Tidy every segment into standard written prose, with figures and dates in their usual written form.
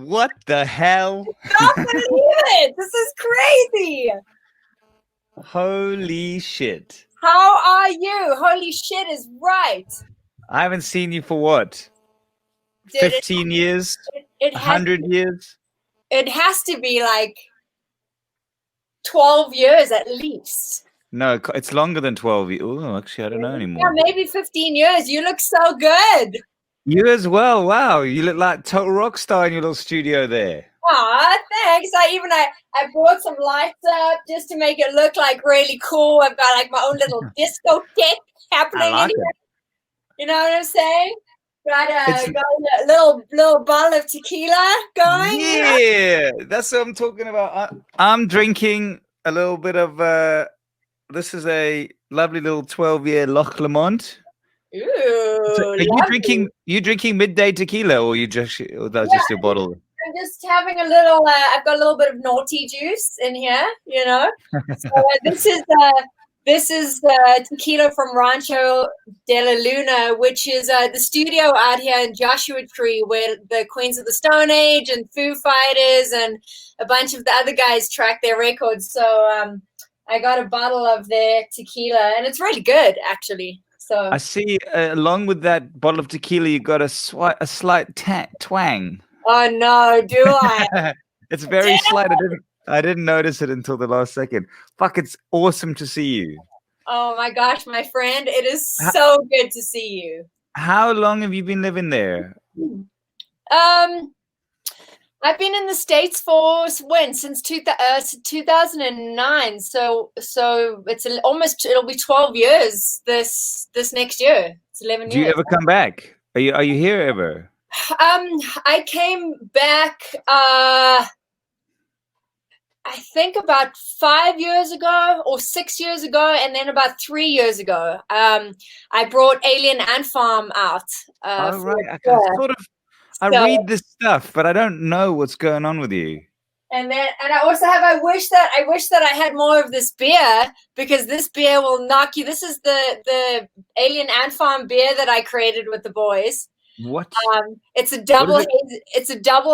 What the hell? Don't believe it. This is crazy. Holy shit. How are you? Holy shit is right. I haven't seen you for what? Dude, 15 years? it has 100 years? it has to be like 12 years at least. No, it's longer than 12 years. Oh, actually, I don't know anymore. Yeah, maybe 15 years. You look so good. You as well. Wow. You look like total rock star in your little studio there. Aw, thanks. I brought some lights up just to make it look like really cool. I've got like my own little discotheque happening I like in here. it. You know what I'm saying? Got It's- a little bottle of tequila going. Yeah, that's what I'm talking about. I'm drinking a little bit of this is a lovely little 12-year Loch Lomond. Ooh, So you drinking midday tequila, or that's just your bottle? I'm just having a little. I've got a little bit of naughty juice in here, you know. So this is tequila from Rancho de la Luna, which is the studio out here in Joshua Tree, where the Queens of the Stone Age and Foo Fighters and a bunch of the other guys track their records. So I got a bottle of their tequila, and it's really good, actually. So I see. Along with that bottle of tequila, you got a slight twang. Oh no, do I? It's very slight. I didn't notice it until the last second. Fuck, it's awesome to see you. Oh my gosh, my friend, it is so good to see you. How long have you been living there? I've been in the States since 2009. So it'll be 12 years this next year. It's 11 years. Do you ever come back? Are you here ever? I came back I think about 5 years ago or 6 years ago, and then about 3 years ago, I brought Alien Ant Farm out. Right. I read this stuff, but I don't know what's going on with you. And I also have. I wish that I had more of this beer, because this beer will knock you. This is the Alien Ant Farm beer that I created with the boys. What? It's a double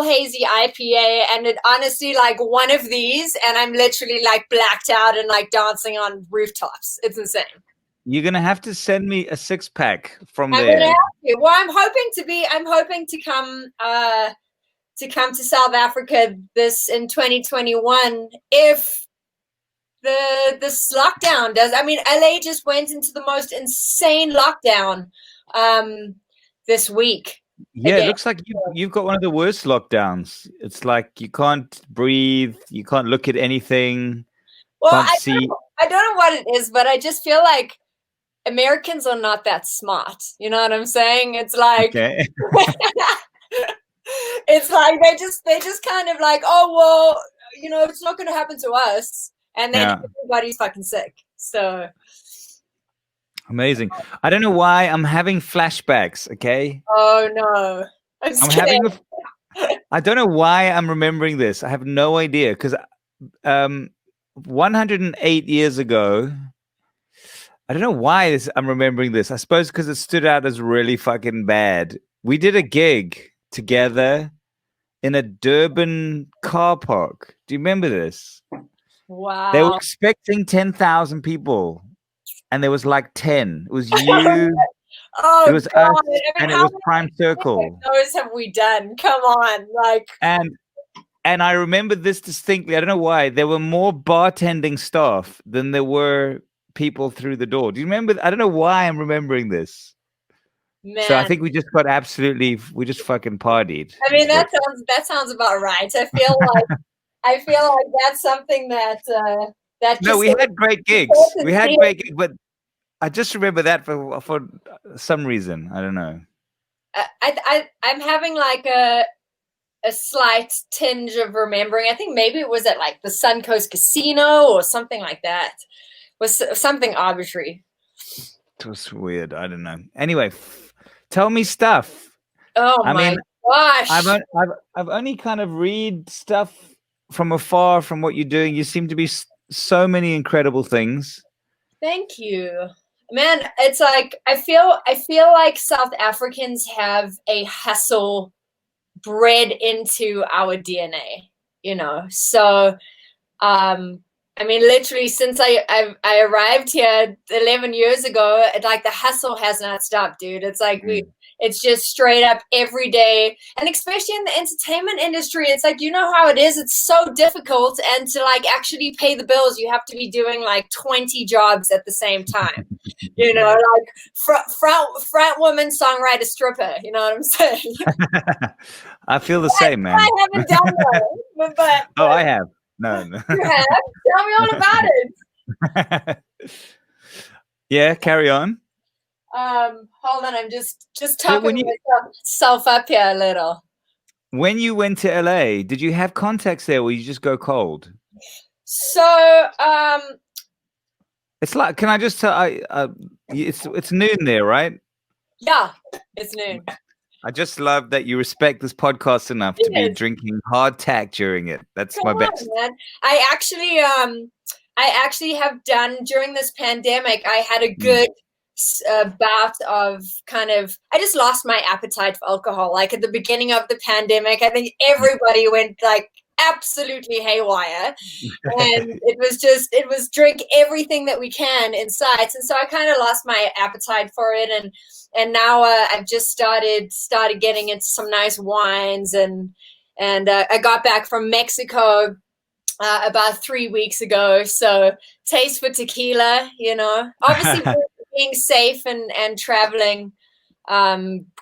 hazy IPA, and it honestly, like, one of these and I'm literally like blacked out and like dancing on rooftops. It's insane. You're gonna have to send me a 6-pack from there. Gonna have to. Well, I'm hoping to come to South Africa in 2021 if this lockdown does. I mean, LA just went into the most insane lockdown this week. Yeah, again. It looks like you've got one of the worst lockdowns. It's like you can't breathe, you can't look at anything. Well, I don't know what it is, but I just feel like Americans are not that smart. You know what I'm saying? It's like, okay. It's like they just kind of like, oh well, you know, it's not going to happen to us, and then everybody's fucking sick. So amazing. I don't know why I'm having flashbacks. Okay. Oh no, I don't know why I'm remembering this. I have no idea, because 108 years ago. I don't know why I'm remembering this. I suppose because it stood out as really fucking bad. We did a gig together in a Durban car park. Do you remember this? Wow. They were expecting 10,000 people, and there was like 10. It was you. Oh, it was God. us, and it was Prime Circle. Those have we done? Come on, like. And I remember this distinctly. I don't know why. There were more bartending staff than there were people through the door. Do you remember? I don't know why I'm remembering this. Man. So I think we just fucking partied. I mean, that sounds about right. I feel like that's something that No, we had great gigs. But I just remember that for some reason. I don't know. I'm having like a slight tinge of remembering. I think maybe it was at like the Suncoast Casino or something like that. It was something arbitrary. It was weird. I don't know. Anyway, tell me stuff. Oh my gosh! I've only kind of read stuff from afar from what you're doing. You seem to be so many incredible things. Thank you, man. It's like I feel like South Africans have a hustle bred into our DNA, you know. So I mean, literally since I arrived here 11 years ago, like the hustle has not stopped, dude. It's like it's just straight up every day. And especially in the entertainment industry, it's like, you know how it is. It's so difficult. And to like actually pay the bills, you have to be doing like 20 jobs at the same time. You know, like front woman, songwriter, stripper. You know what I'm saying? I feel the same, man. I haven't done that. But Oh, I have. No. you have? Tell me all about it. Yeah, carry on. Hold on, I'm just talking myself up here a little. When you went to LA, did you have contacts there, or you just go cold? So, it's like, can I just tell? It's noon there, right? Yeah, it's noon. I just love that you respect this podcast enough to be drinking hardtack during it. That's my best. Man. I actually have done during this pandemic. I had a good bout of kind of. I just lost my appetite for alcohol. Like at the beginning of the pandemic, I think everybody went like absolutely haywire, and it was drink everything that we can in sight. And so I kind of lost my appetite for it, and now I've just started getting into some nice wines, and I got back from Mexico about 3 weeks ago. So taste for tequila, you know, obviously being safe and traveling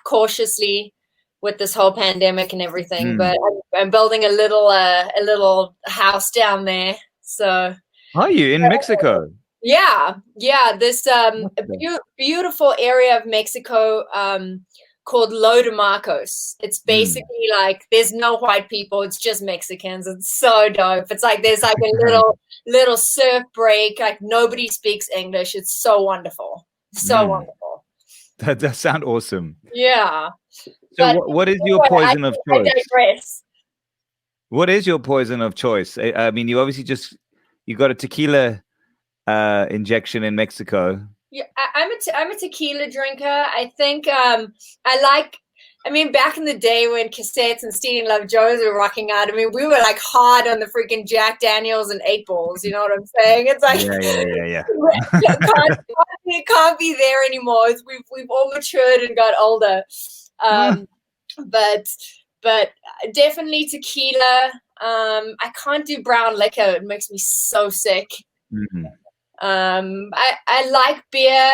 cautiously with this whole pandemic and everything. But I'm building a little house down there. So are you in Mexico? Yeah. This beautiful area of Mexico called Lo de Marcos. It's basically like there's no white people, it's just Mexicans. It's so dope. It's like there's like a little surf break, like nobody speaks English. It's so wonderful. So wonderful. That does sound awesome. Yeah. So what is your poison of choice? I digress. What is your poison of choice? I mean, you obviously you got a tequila injection in Mexico. Yeah, I'm a tequila drinker. I think I mean, back in the day when Cassettes and Steve Love Jones were rocking out, I mean, we were like hard on the freaking Jack Daniels and 8 Balls. You know what I'm saying? It's like yeah. it can't be there anymore. We've all matured and got older. But definitely tequila. I can't do brown liquor. It makes me so sick. I like beer.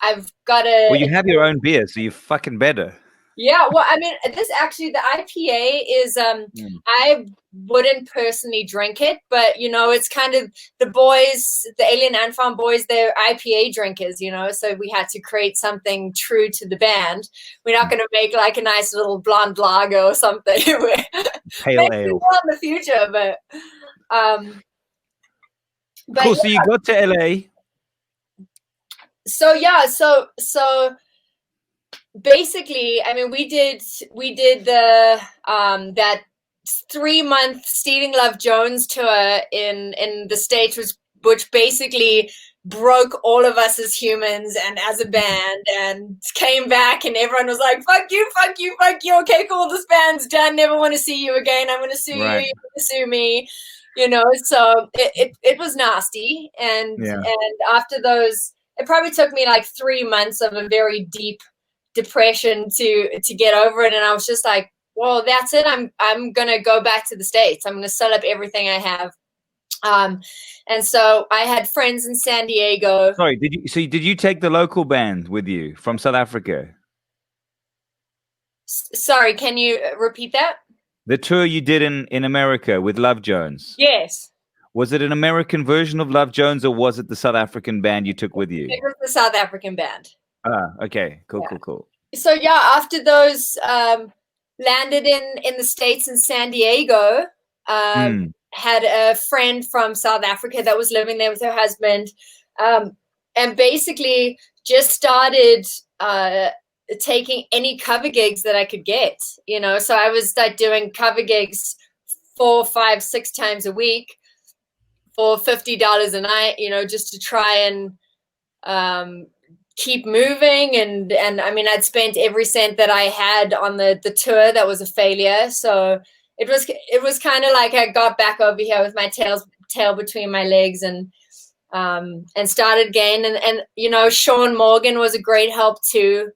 I've got a. Well, you have your own beer, so you're fucking better. Yeah, well, I mean, this actually, the IPA is, I wouldn't personally drink it, but, you know, it's kind of the boys, the Alien Ant Farm boys, they're IPA drinkers, you know, so we had to create something true to the band. We're not going to make like a nice little blonde lager or something. Pale ale. In the future, but cool, so you got to LA. So, yeah, so basically, I mean, we did the that 3-month Stealing Love Jones tour in the States, which basically broke all of us as humans and as a band, and came back and everyone was like, fuck you, okay, cool, this band's done, never want to see you again, I'm gonna sue you, you're gonna sue me, you know. So it was nasty, and after those, it probably took me like 3 months of a very deep depression to get over it, and I was just like, well, that's it, I'm gonna go back to the States, I'm gonna sell up everything I have. And so I had friends in San Diego. Sorry, did you take the local band with you from South Africa? Sorry, can you repeat that? The tour you did in America with Love Jones. Yes. Was it an American version of Love Jones, or was it the South African band you took with you? It was the South African band. Okay, cool. So yeah, after those landed in the States in San Diego, had a friend from South Africa that was living there with her husband, and basically just started taking any cover gigs that I could get, you know. So I was like doing cover gigs 4, 5, 6 times a week for $50 a night, you know, just to try and keep moving. And I mean, I'd spent every cent that I had on the tour that was a failure. So it was kind of like I got back over here with my tail between my legs and started again. And you know, Sean Morgan was a great help too.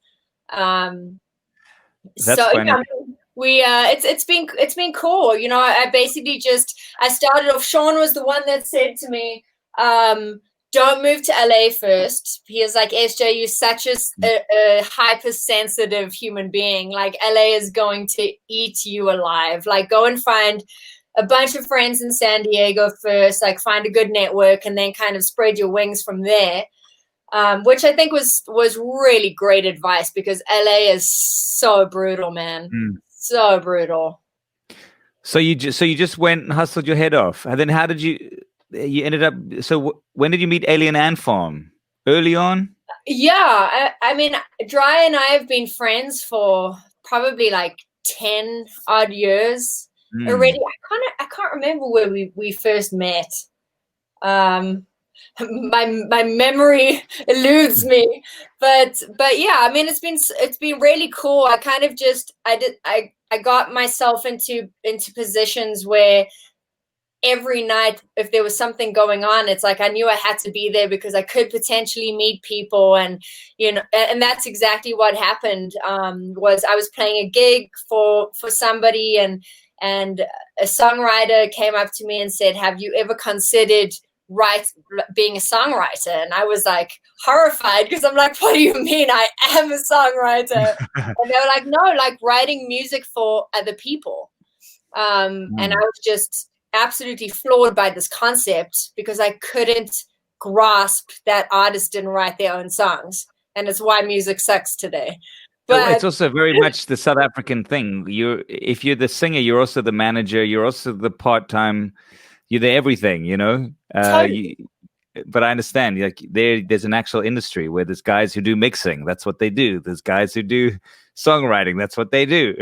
That's So funny. yeah, it's been cool. You know, I basically I started off. Sean was the one that said to me, "Don't move to LA first." He was like, "SJ, you're such a hypersensitive human being. Like LA is going to eat you alive. Like go and find a bunch of friends in San Diego first. Like find a good network, and then kind of spread your wings from there." Which I think was really great advice, because LA is so brutal, man. So brutal. So you just went and hustled your head off, and then how did you ended up? So when did you meet Alien Ant Farm? Early on? Yeah, I mean, Dry and I have been friends for probably like 10 odd years already. I can't remember where we first met. My memory eludes me, but yeah, I mean, it's been really cool. I kind of just I got myself into positions where every night, if there was something going on, it's like I knew I had to be there because I could potentially meet people. And you know, and that's exactly what happened. Was I was playing a gig for somebody, and a songwriter came up to me and said, "Have you ever considered being a songwriter?" And I was like horrified, because I'm like, "What do you mean I am a songwriter?" And they were like, "No, like writing music for other people." And I was just absolutely floored by this concept, because I couldn't grasp that artists didn't write their own songs, and it's why music sucks today. But It's also very much the South African thing. If you're the singer, you're also the manager, you're also the part-time, you're the everything, you know. totally. But I understand, like there's an actual industry where there's guys who do mixing, that's what they do. There's guys who do songwriting, that's what they do.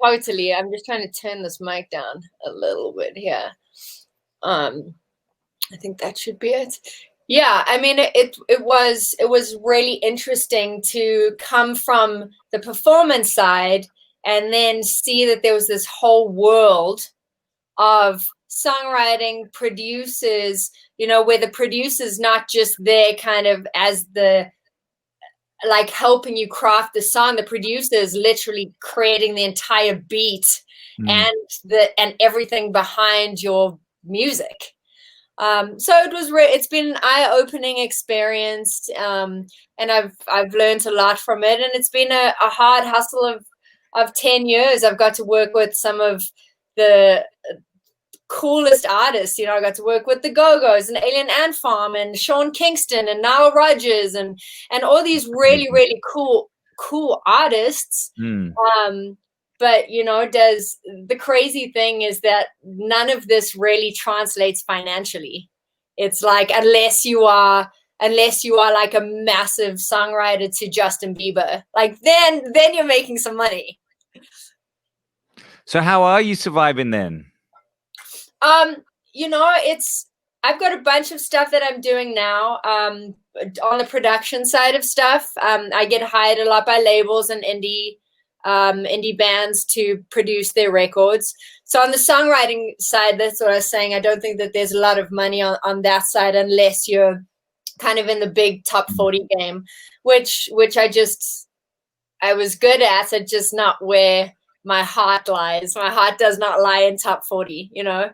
Totally. I'm just trying to turn this mic down a little bit here. I think that should be it. Yeah, I mean, it was really interesting to come from the performance side and then see that there was this whole world of songwriting, producers, you know, where the producer's not just there kind of as the like helping you craft the song. The producer is literally creating the entire beat and everything behind your music. So it's been an eye-opening experience, and I've learned a lot from it, and it's been a hard hustle of 10 years. I've got to work with some of the coolest artists. You know, I got to work with the Go-Go's and Alien Ant Farm and Sean Kingston and Nile Rodgers and all these really cool artists. But you know, the crazy thing is that none of this really translates financially. It's like unless you are like a massive songwriter to Justin Bieber, like then you're making some money. So how are you surviving then? You know, I've got a bunch of stuff that I'm doing now. On the production side of stuff, I get hired a lot by labels and indie bands to produce their records. So on the songwriting side, that's what I was saying. I don't think that there's a lot of money on that side unless you're kind of in the big top 40 game, which I was good at. It's just not where my heart lies. My heart does not lie in top 40, you know.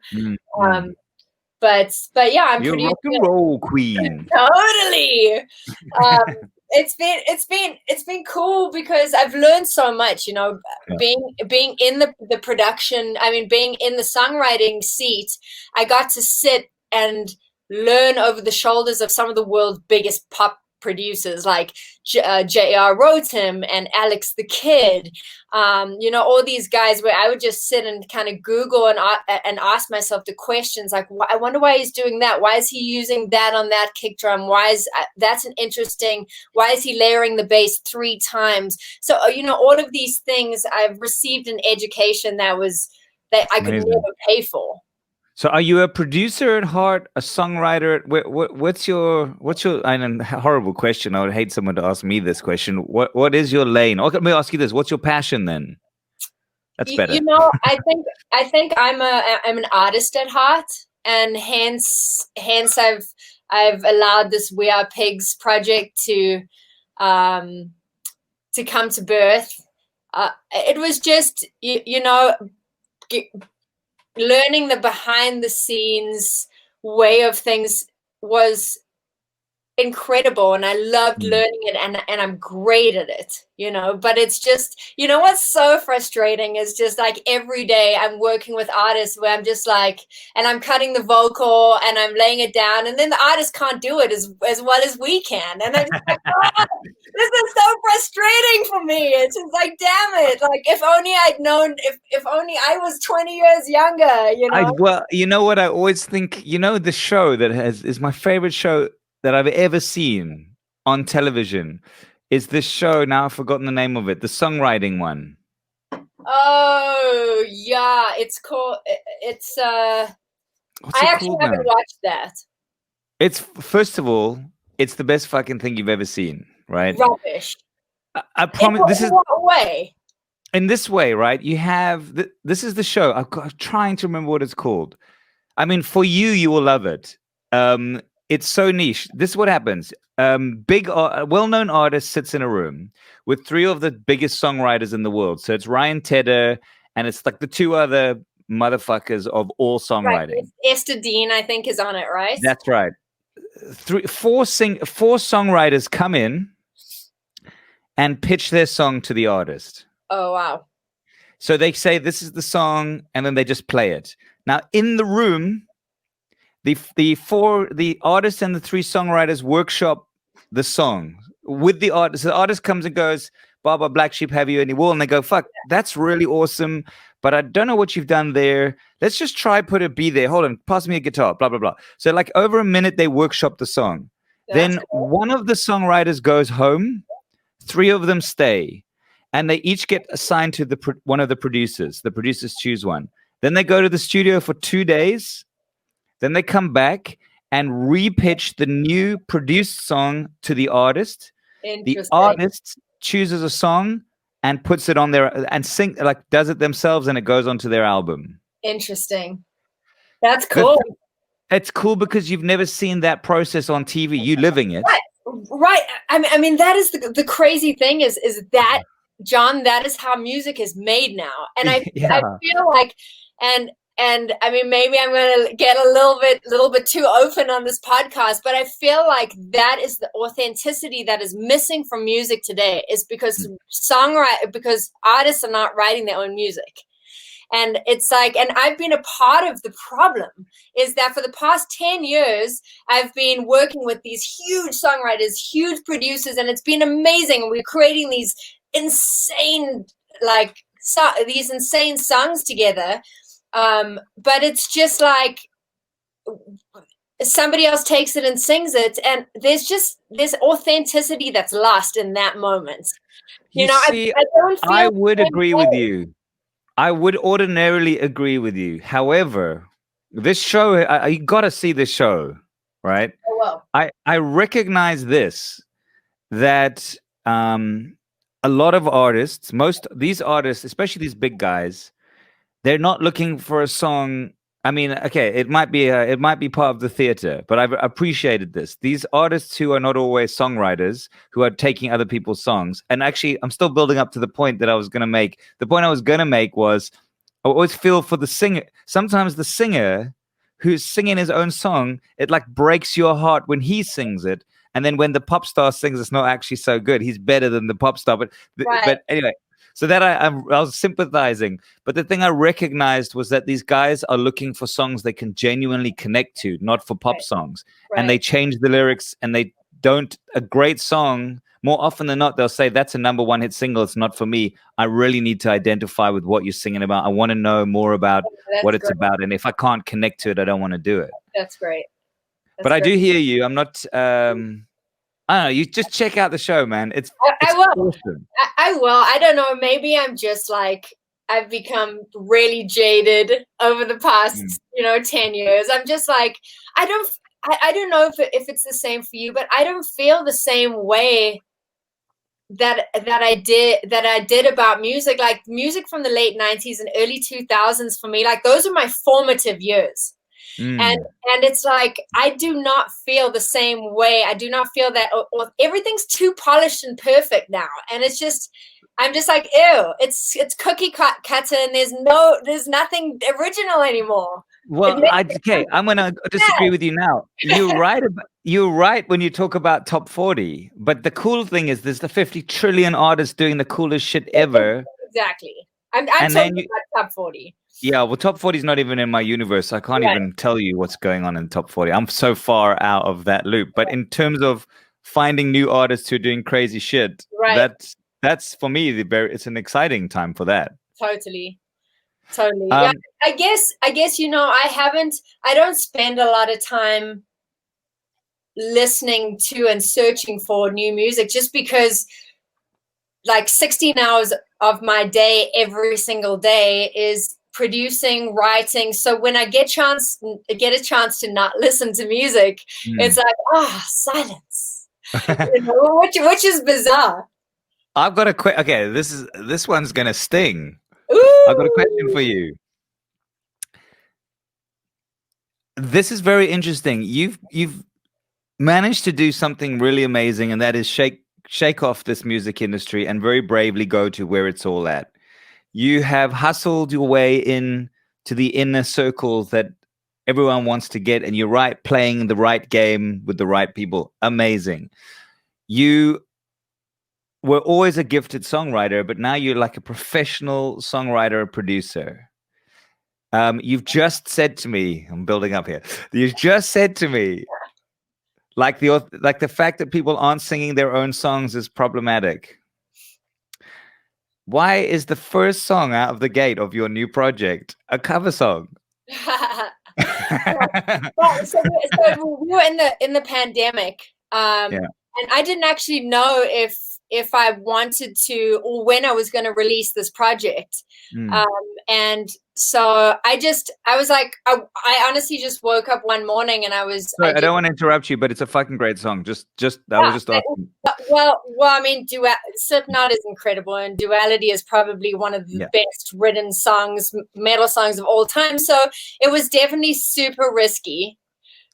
But yeah, I'm You're producing rock and roll queen. Totally. It's been cool because I've learned so much, you know, being in the production. I mean, being in the songwriting seat, I got to sit and learn over the shoulders of some of the world's biggest pop producers, like J.R. Rotem and Alex the Kid. You know, all these guys where I would just sit and kind of Google and ask myself the questions like, I wonder why he's doing that. Why is he using that on that kick drum? Why is that's an interesting? Why is he layering the bass 3 times? So, you know, all of these things, I've received an education that I could never pay for. So are you a producer at heart, a songwriter? What's your? I know, horrible question. I would hate someone to ask me this question. What is your lane? Okay, let me ask you this. What's your passion then? That's better. You know, I think I'm an artist at heart, and hence I've allowed this We Are Pigs project um, to come to birth. It was just you know, learning the behind the scenes way of things was incredible, and I loved Mm. learning it, and I'm great at it, you know. But it's just, you know, what's so frustrating is just like every day I'm working with artists where I'm just like, and I'm cutting the vocal and I'm laying it down, and then the artist can't do it as well as we can, and I'm just like, oh, this is so frustrating for me. It's just like, damn it, like if only I'd known, if only I was 20 years younger, you know. Well, you know what I always think. You know, the show that is my favorite show that I've ever seen on television is this show. Now I've forgotten the name of it. The songwriting one. Oh yeah, it's called. It's What's I it actually called now? haven't watched that. It's first of all, it's the best fucking thing you've ever seen, right? Rubbish. I promise. This In is what way? in this way, right? You have this is the show. I'm trying to remember what it's called. I mean, for you, you will love it. It's so niche. This is what happens. A well-known artist sits in a room with three of the biggest songwriters in the world. So it's Ryan Tedder, and it's like the two other motherfuckers of all Right. songwriting. Esther Dean, I think, is on it, right? That's right. Four songwriters come in and pitch their song to the artist. Oh wow. So they say this is the song, and then they just play it. Now in the room, the artist and the three songwriters workshop the song with the artist. The artist comes and goes, Baba Black Sheep, have you any wool? And they go, fuck, that's really awesome, but I don't know what you've done there. Let's just try put a B there. Hold on, pass me a guitar, blah, blah, blah. So like over a minute, they workshop the song. That's Then one of the songwriters goes home, three of them stay, and they each get assigned to one of the producers. The producers choose one. Then they go to the studio for 2 days. Then they come back and repitch the new produced song to the artist. The artist chooses a song and puts it on there and does it themselves, and it goes onto their album. Interesting. That's cool. It's cool because you've never seen that process on TV. You living it. Right. I mean, that is the crazy thing is that, John, that is how music is made now. And I feel like, and I mean, maybe I'm going to get a little bit too open on this podcast, but I feel like that is the authenticity that is missing from music today, is because because artists are not writing their own music. And it's like, and I've been a part of the problem, is that for the past 10 years, I've been working with these huge songwriters, huge producers, and it's been amazing. We're creating these insane, these insane songs together. But it's just like somebody else takes it and sings it, and there's authenticity that's lost in that moment. You know, see, I would agree with you. I would ordinarily agree with you. However, this show, you got to see this show, right? Oh, well. I recognize this, that a lot of artists, these artists, especially these big guys, they're not looking for a song. I mean, okay, it might be part of the theater, but I've appreciated this. These artists who are not always songwriters, who are taking other people's songs, and actually, I'm still building up to the point that I was going to make. The point I was going to make was, I always feel for the singer. Sometimes the singer who's singing his own song, it like breaks your heart when he sings it, and then when the pop star sings, it's not actually so good. He's better than the pop star, but anyway. So that I was sympathizing. But the thing I recognized was that these guys are looking for songs they can genuinely connect to, not for pop songs. Right. And they change the lyrics, and they don't. A great song, more often than not, they'll say, that's a #1 hit single. It's not for me. I really need to identify with what you're singing about. I want to know more about what it's about. And if I can't connect to it, I don't want to do it. That's great. But I do hear you. I'm not... I don't know. You just check out the show, man. It's I will. Awesome. I will. I don't know. Maybe I'm just like I've become really jaded over the past, 10 years. I'm just like, I don't know if it's the same for you, but I don't feel the same way that I did about music. Like music from the late 90s and early 2000s for me, like those are my formative years. And it's like I do not feel the same way. I do not feel that or everything's too polished and perfect now. And it's just I'm just like, ew, it's cookie cutter and there's nothing original anymore. Well, I'm gonna disagree with you now. You're right when you talk about top 40, but the cool thing is there's the 50 trillion artists doing the coolest shit ever. Exactly. I'm talking about top 40. Yeah, well, top 40 is not even in my universe. So I can't even tell you what's going on in top 40. I'm so far out of that loop. But in terms of finding new artists who are doing crazy shit, that's for me it's an exciting time for that. Totally. Yeah, I guess I don't spend a lot of time listening to and searching for new music just because like 16 hours of my day every single day is producing, writing. So when I get a chance to not listen to music, it's like, silence. Which is bizarre. I've got a okay, this one's gonna sting. Ooh. I've got a question for you. This is very interesting. You've managed to do something really amazing, and that is shake off this music industry and very bravely go to where it's all at. You have hustled your way in to the inner circle that everyone wants to get, and you're playing the right game with the right people. Amazing. You were always a gifted songwriter, but now you're like a professional songwriter, producer. You've just said to me, I'm building up here. You've just said to me, like the fact that people aren't singing their own songs is problematic. Why is the first song out of the gate of your new project a cover song? So we were in the pandemic, and I didn't actually know if I wanted to or when I was going to release this project. And so I was like, I honestly just woke up one morning and I was. Sorry, I don't want to interrupt you, but it's a fucking great song. I was just asking. Well, I mean, Slipknot is incredible, and Duality is probably one of the best written metal songs of all time. So it was definitely super risky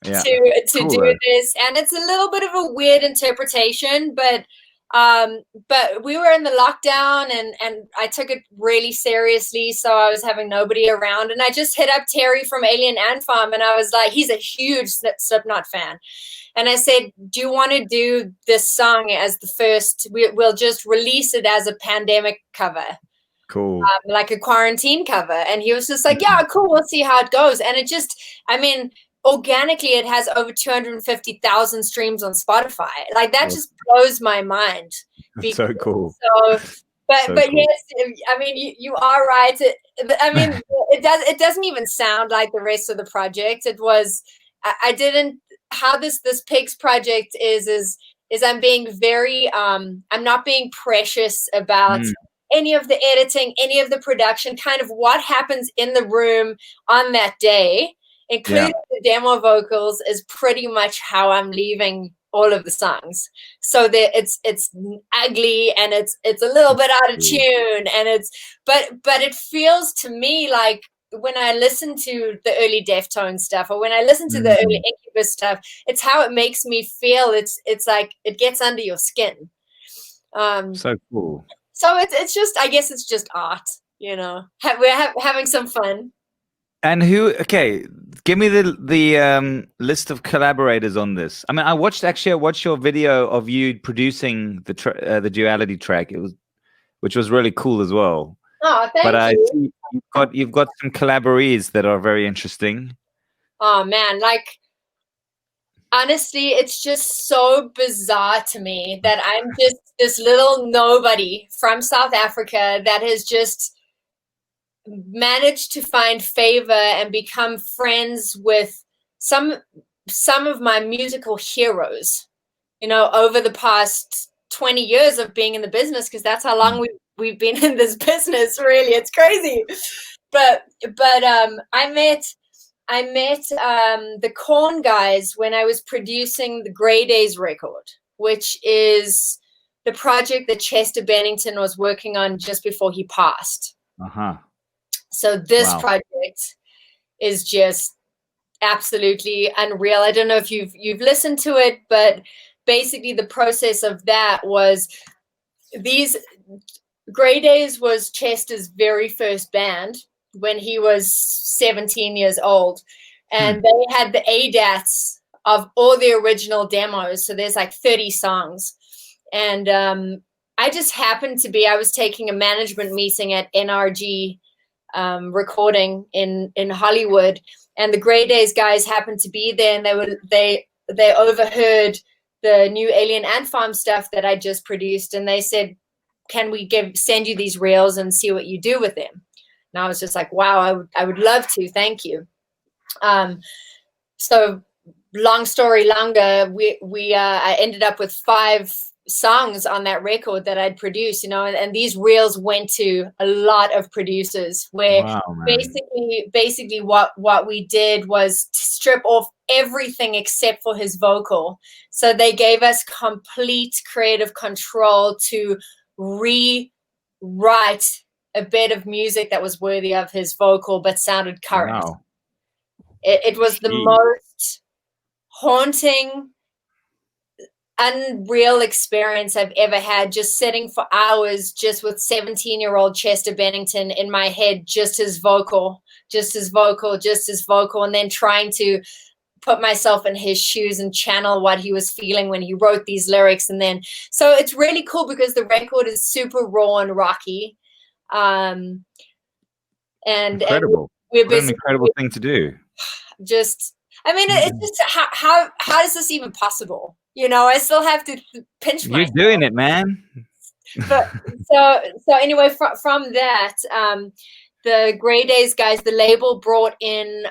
to do this, and it's a little bit of a weird interpretation, but we were in the lockdown and I took it really seriously. So I was having nobody around and I just hit up Terry from Alien Ant Farm and I was like, he's a huge Slipknot fan. And I said, do you want to do this song as the first, we'll just release it as a pandemic cover. Cool. Like a quarantine cover. And he was just like, yeah, cool. We'll see how it goes. And it just, organically it has over 250,000 streams on Spotify. Like that just blows my mind. So cool. But cool. Yes, you are right. It doesn't even sound like the rest of the project. It was how this Pigs project is I'm being very I'm not being precious about any of the editing, any of the production, kind of what happens in the room on that day. Including the demo vocals is pretty much how I'm leaving all of the songs. So that it's ugly and it's a little bit out of tune and but it feels to me like when I listen to the early Deftones stuff or when I listen to the early Incubus stuff, it's how it makes me feel. It's like it gets under your skin. So cool. So it's just, I guess it's just art, we're having some fun. And give me the list of collaborators on this. I watched your video of you producing the Duality track. Which was really cool as well. Oh, thank you. But I see you've got some collaborees that are very interesting. Oh man, like honestly, it's just so bizarre to me that I'm just this little nobody from South Africa that has just managed to find favor and become friends with some of my musical heroes, over the past 20 years of being in the business, because that's how long we've been in this business. Really, it's crazy. But I met the Korn guys when I was producing the Grey Days record, which is the project that Chester Bennington was working on just before he passed. So this project is just absolutely unreal. I don't know if you've listened to it, but basically the process of that was these Grey Days was Chester's very first band when he was 17 years old, and they had the ADATs of all the original demos. So there's like 30 songs, and I just happened to be, I was taking a management meeting at NRG recording in Hollywood, and the Grey Days guys happened to be there, and they overheard the new Alien Ant Farm stuff that I just produced, and they said, can we send you these reels and see what you do with them? And I was just like, wow, I would love to, thank you. So long story longer, I ended up with 5 songs on that record that I'd produced, and these reels went to a lot of producers where basically what we did was strip off everything except for his vocal. So they gave us complete creative control to rewrite a bit of music that was worthy of his vocal but sounded current. It was the most haunting, unreal experience I've ever had, just sitting for hours just with 17-year-old Chester Bennington in my head, just his vocal, and then trying to put myself in his shoes and channel what he was feeling when he wrote these lyrics. And then, so it's really cool because the record is super raw and rocky. And incredible. What an incredible thing to do. Just, I mean, it's just how is this even possible? I still have to pinch myself. You're doing it, man. But so anyway, from that, the Grey Days guys, the label brought in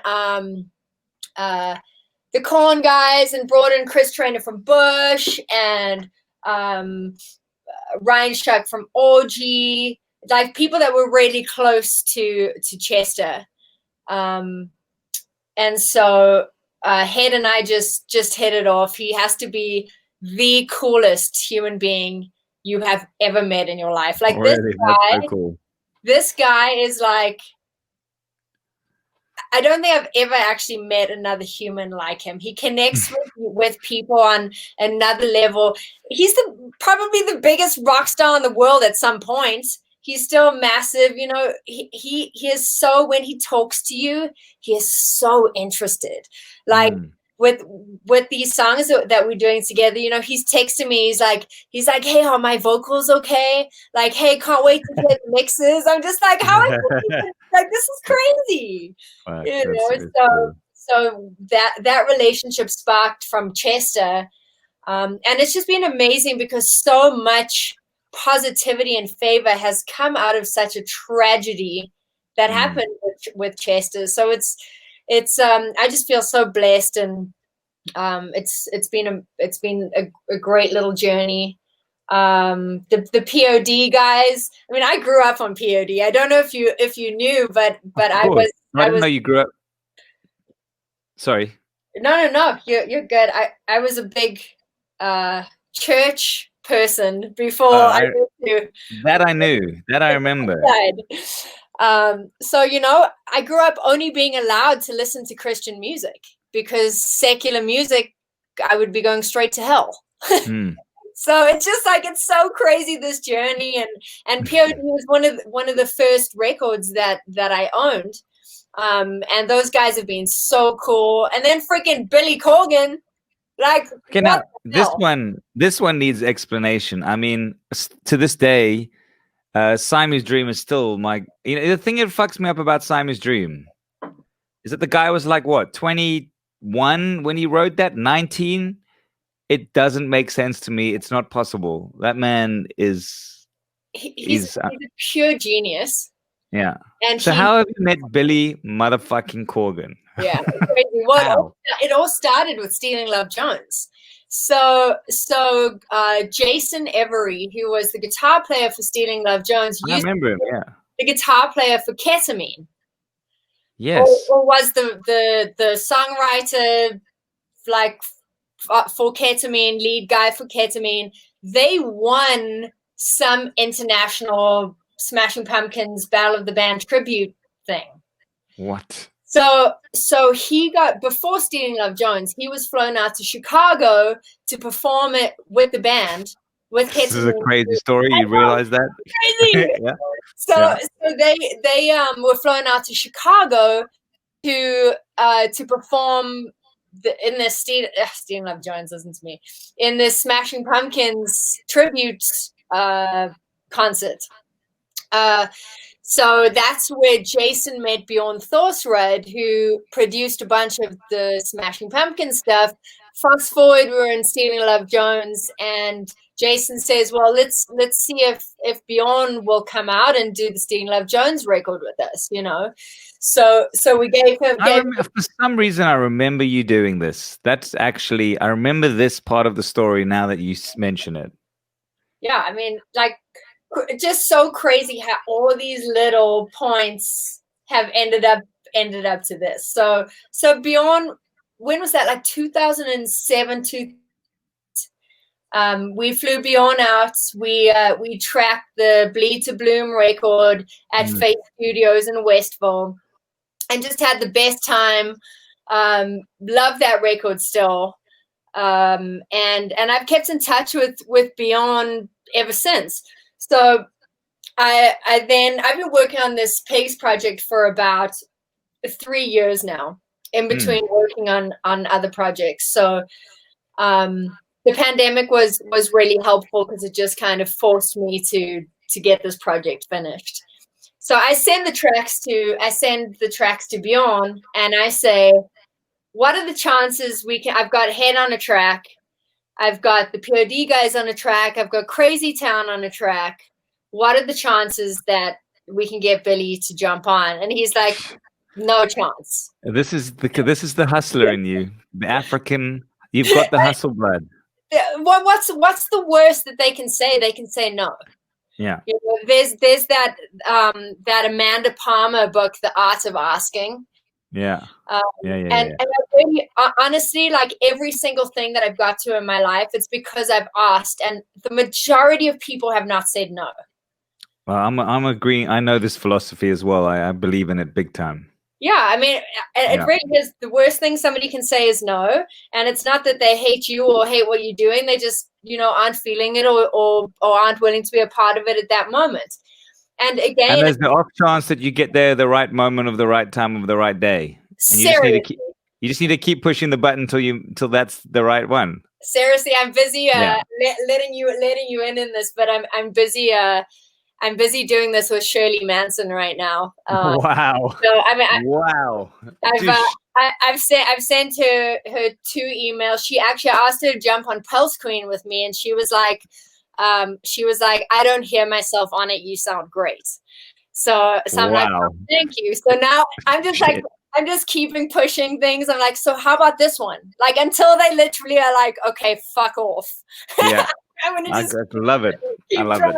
the Korn guys and brought in Chris Trainer from Bush and Ryan Shuck from Orgy, like people that were really close to Chester. And so Head and I just hit it off. He has to be the coolest human being you have ever met in your life. Like this guy, so cool. This guy is like, I don't think I've ever actually met another human like him. He connects with people on another level. He's probably the biggest rock star in the world at some point. He's still massive, he is so, when he talks to you, he is so interested. Like with these songs that we're doing together, he's texting me. He's like, hey, are my vocals okay? Like, hey, can't wait to hear the mixes. I'm just like, how is this? Like, this is crazy. So that relationship sparked from Chester. And it's just been amazing because so much positivity and favor has come out of such a tragedy that happened with Chester. So it's I just feel so blessed, and it's been a great little journey. The POD guys, I mean, I grew up on POD. I don't know if you knew, but I didn't know you grew up. Sorry. No, you're good. I was a big church person before I moved to that. I knew that. I remember. So I grew up only being allowed to listen to Christian music, because secular music, I would be going straight to hell. So it's just like, it's so crazy, this journey, and POD was one of the first records that I owned. And those guys have been so cool. And then freaking Billy Corgan, like, okay, now this one needs explanation. I mean, to this day, Siamese Dream is still my, the thing that fucks me up about Siamese Dream is that the guy was like, what, 21 when he wrote that, 19? It doesn't make sense to me. It's not possible. That man is he's a pure genius. Yeah. And so how have you met Billy motherfucking Corgan? Yeah, crazy. Well, it all started with Stealing Love Jones. Jason Every, who was the guitar player for Stealing Love Jones, I remember him. Yeah. the guitar player for Ketamine. Yes. Or was the songwriter like for Ketamine, lead guy for Ketamine. They won some international Smashing Pumpkins Battle of the Band tribute thing. What? So he got, before Stealing Love Jones, he was flown out to Chicago to perform it with the band. With This is a crazy story. You realize that? Crazy. Yeah. So they were flown out to Chicago to perform in this Stealing Love Jones, listen to me, in this Smashing Pumpkins tribute concert. So that's where Jason met Bjorn Thorsrud, who produced a bunch of the Smashing Pumpkins stuff. Fast forward, we're in Stealing Love Jones, and Jason says, well, let's see if Bjorn will come out and do the Stealing Love Jones record with us, you know. So we gave him. For some reason, I remember you doing this. That's actually, I remember this part of the story now that you mention it. Yeah, I mean, like, just so crazy how all these little points have ended up to this. So Bjorn, when was that? Like 2007, we flew Bjorn out. We tracked the Bleed to Bloom record at Faith Studios in Westville, and just had the best time. Love that record still, and I've kept in touch with Bjorn ever since. So I've been working on this Pigs project for about 3 years now, in between working on other projects. So the pandemic was really helpful because it just kind of forced me to get this project finished. So I send the tracks to Bjorn, and I say, what are the chances I've got Head on a track, I've got the POD guys on a track, I've got Crazy Town on a track. What are the chances that we can get Billy to jump on? And he's like, no chance. This is the hustler in you, the African. You've got the hustle blood. What's the worst that they can say? They can say no. Yeah. You know, there's that Amanda Palmer book, The Art of Asking. Yeah. And I really, honestly, like every single thing that I've got to in my life, it's because I've asked, and the majority of people have not said no. Well, I'm agreeing. I know this philosophy as well. I believe in it big time. Yeah, I mean, it really is. The worst thing somebody can say is no, and it's not that they hate you or hate what you're doing. They just, aren't feeling it or aren't willing to be a part of it at that moment. And again, and there's the off chance that you get there the right moment of the right time of the right day. And you just need to keep pushing the button till that's the right one. Seriously, I'm busy letting you in this, but I'm busy. I'm busy doing this with Shirley Manson right now. Wow. So I mean, wow. I've sent her 2 emails. She actually asked her to jump on Pulse Queen with me, and she was like, I don't hear myself on it. You sound great. So I'm like, oh, thank you. So now I'm just like, I'm just keeping pushing things. I'm like, so how about this one? Like, until they literally are like, okay, fuck off. Yeah. I love it. I love it.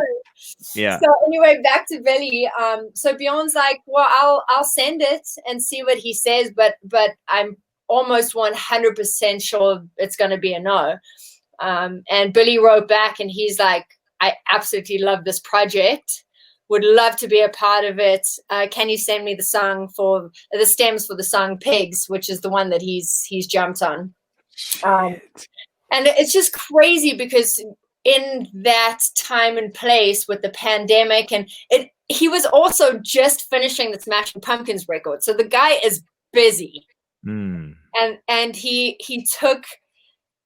Yeah. So anyway, back to Billy. So Bjorn's like, well, I'll send it and see what he says, but I'm almost 100% sure it's going to be a no. And Billy wrote back, and he's like, I absolutely love this project. Would love to be a part of it. Can you send me the stems for the song Pigs, which is the one that he's jumped on. And it's just crazy because in that time and place with the pandemic, and he was also just finishing the Smashing Pumpkins record. So the guy is busy. And he took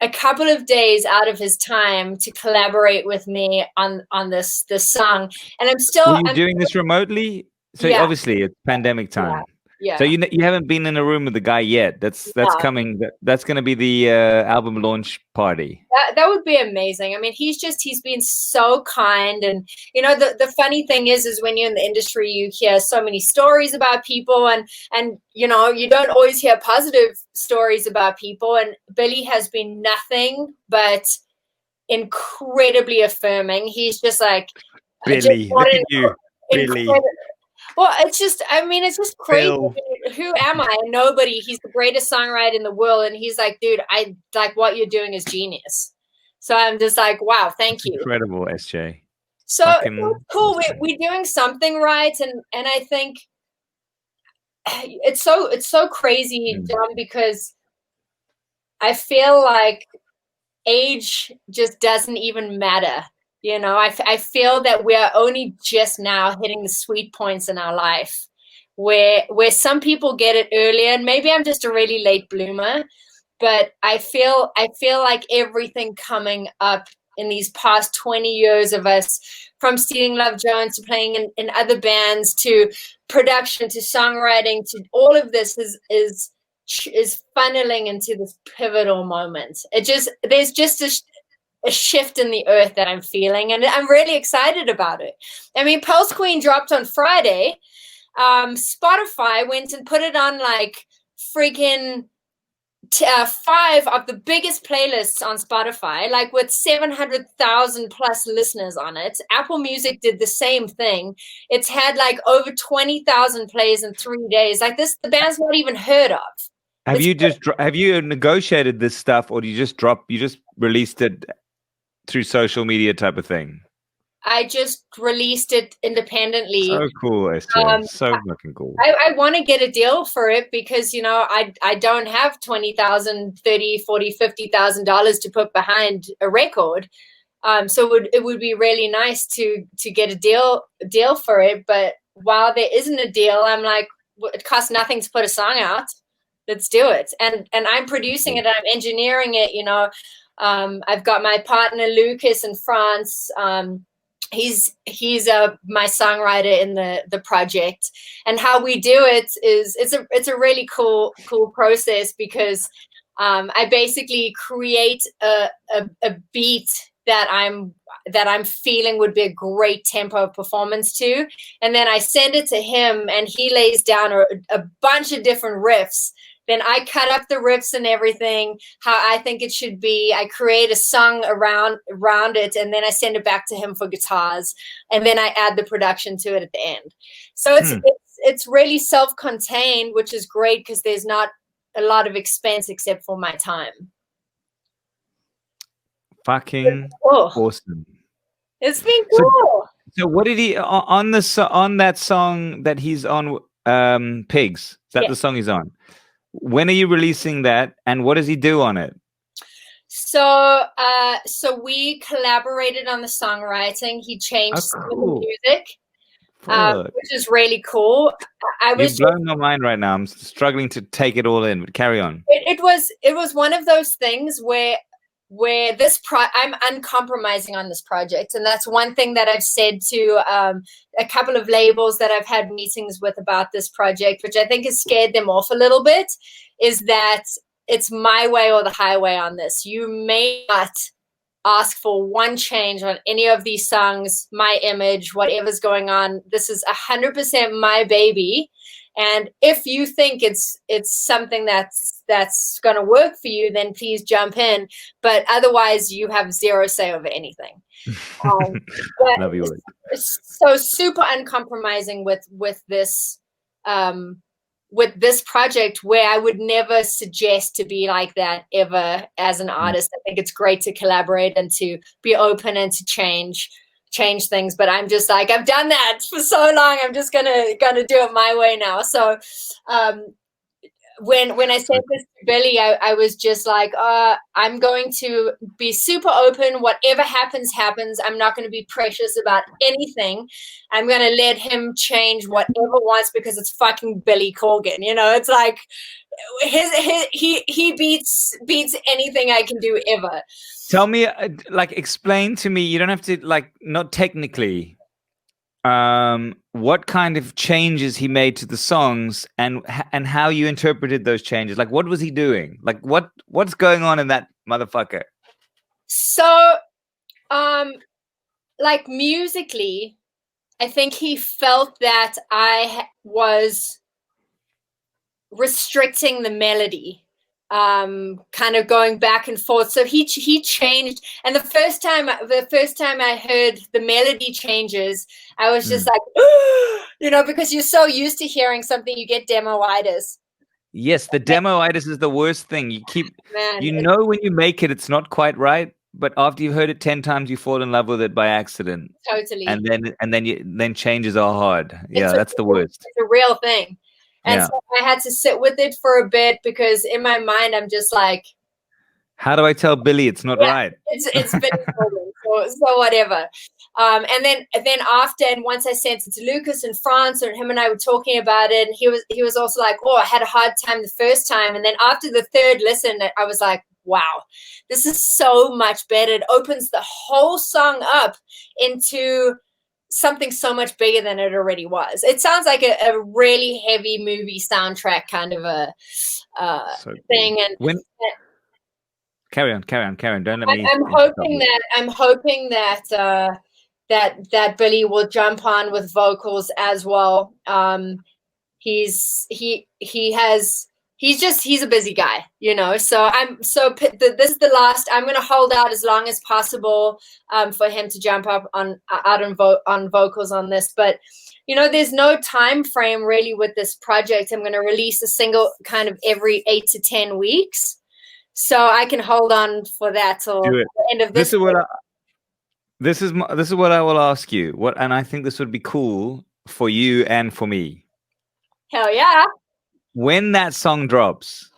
a couple of days out of his time to collaborate with me on this song. And I'm still... Were you doing this remotely? So obviously it's pandemic time. Yeah. So you haven't been in a room with the guy yet. That's No. coming. That's going to be the album launch party. That would be amazing. I mean, he's been so kind. And, you know, the funny thing is when you're in the industry, you hear so many stories about people and, you know, you don't always hear positive stories about people. And Billy has been nothing but incredibly affirming. He's just like, Billy, look at you, Billy. Well, it's just crazy. Phil. I mean, who am I? Nobody. He's the greatest songwriter in the world. And he's like, dude, I like what you're doing is genius. So I'm just like, wow, thank you. Incredible, Esjay. So it's cool. We're doing something right. And I think it's so crazy, John, because I feel like age just doesn't even matter. You know, I feel that we're only just now hitting the sweet points in our life where some people get it earlier, and maybe I'm just a really late bloomer, but I feel like everything coming up in these past 20 years of us, from Stealing Love Jones to playing in other bands to production to songwriting to all of this is funneling into this pivotal moment. There's just a shift in the earth that I'm feeling, and I'm really excited about it. I mean, Pulse Queen dropped on Friday. Spotify went and put it on like freaking 5 of the biggest playlists on Spotify, like with 700,000 plus listeners on it. Apple Music did the same thing. It's had like over 20,000 plays in 3 days. Like this, the band's not even heard of. Have you negotiated this stuff, or do you just released it through social media type of thing? I just released it independently. So cool, Esjay. So fucking cool. I want to get a deal for it because, you know, I don't have $20,000, $30,000, $40,000, $50,000 to put behind a record. So it would be really nice to get a deal for it. But while there isn't a deal, I'm like, it costs nothing to put a song out. Let's do it. And I'm producing it. I'm engineering it. You know, I've got my partner Lucas in France. He's my songwriter in the project, and how we do it is it's a really cool process because I basically create a beat that I'm feeling would be a great tempo performance to, and then I send it to him, and he lays down a bunch of different riffs. Then I cut up the riffs and everything, how I think it should be. I create a song around it, and then I send it back to him for guitars, and then I add the production to it at the end. So it's really self-contained, which is great because there's not a lot of expense except for my time. Fucking awesome. It's been cool. So what did he on that song that he's on, Pigs? Is that the song he's on? When are you releasing that, and what does he do on it? So we collaborated on the songwriting. He changed some of the music, which is really cool. You've blown my mind right now. I'm struggling to take it all in, but carry on. It was one of those things where I'm uncompromising on this project, and that's one thing that I've said to a couple of labels that I've had meetings with about this project, which I think has scared them off a little bit, is that it's my way or the highway on this. You may not ask for one change on any of these songs, my image, whatever's going on. This is 100% my baby. And if you think it's something that's going to work for you, then please jump in. But otherwise, you have zero say over anything. Love you. So super uncompromising with this project, where I would never suggest to be like that ever as an artist. I think it's great to collaborate and to be open and to change things, but I'm just like, I've done that for so long, I'm just gonna do it my way now. So when I said this to Billy, I was just like, I'm going to be super open. Whatever happens. I'm not going to be precious about anything. I'm going to let him change whatever wants, because it's fucking Billy Corgan. You know, it's like he beats anything I can do ever. Tell me, explain to me. You don't have to, not technically. what kind of changes he made to the songs, and how you interpreted those changes. Like, what was he doing? Like, what's going on in that motherfucker? So, like musically, I think he felt that I was restricting the melody, kind of going back and forth. So he changed, and the first time I heard the melody changes, I was just like, you know, because you're so used to hearing something, you get demo-itis. Yes, the demo-itis is the worst thing. You know when you make it, it's not quite right, but after you've heard it 10 times, you fall in love with it by accident. Totally. And then changes are hard. Yeah, that's the worst. It's a real thing. And so I had to sit with it for a bit, because in my mind, I'm just like, how do I tell Billy it's not right? It's been so whatever. And then after, and once I sent it to Lucas in France, and him and I were talking about it, and he was also like, oh, I had a hard time the first time. And then after the third listen, I was like, wow, this is so much better. It opens the whole song up into something so much bigger than it already was. It sounds like a really heavy movie soundtrack kind of a thing. And carry on. Don't let me. I'm hoping that Billy will jump on with vocals as well. He's a busy guy, you know. So this is the last. I'm going to hold out as long as possible for him to jump up on vocals on this. But you know, there's no time frame really with this project. I'm going to release a single kind of every 8 to 10 weeks, so I can hold on for that till the end of this. This is what I will ask you. And I think this would be cool for you and for me. Hell yeah. When that song drops,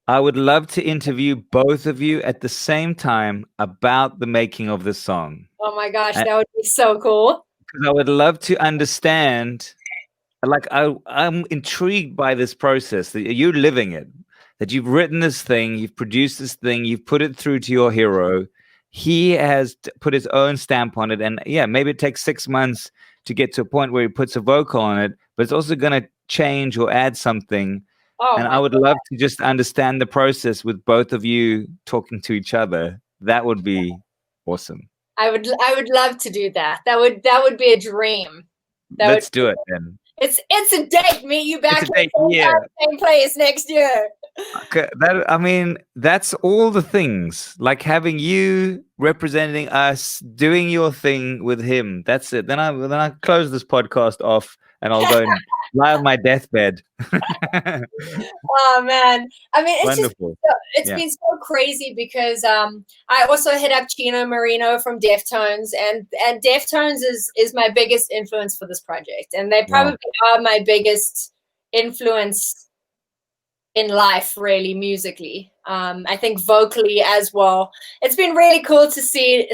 I would love to interview both of you at the same time about the making of the song. Oh my gosh, that would be so cool. Because I would love to understand, like, I'm intrigued by this process, that you're living it, that you've written this thing, you've produced this thing, you've put it through to your hero. He has put his own stamp on it. And yeah, maybe it takes 6 months to get to a point where he puts a vocal on it, but it's also going to change or add something. And I would love to just understand the process with both of you talking to each other. That would be awesome. I would love to do that. That would be a dream. Let's do it then. It's a date. Meet you back in the same place next year. Okay, that's all the things. Like having you representing us, doing your thing with him. That's it. Then I close this podcast off, and I'll go and lie on my deathbed. Oh man, I mean, it's wonderful. It's been so crazy, because I also hit up Chino Marino from Deftones, and Deftones is my biggest influence for this project, and they probably are my biggest influence in life, really, musically. I think vocally as well. It's been really cool to see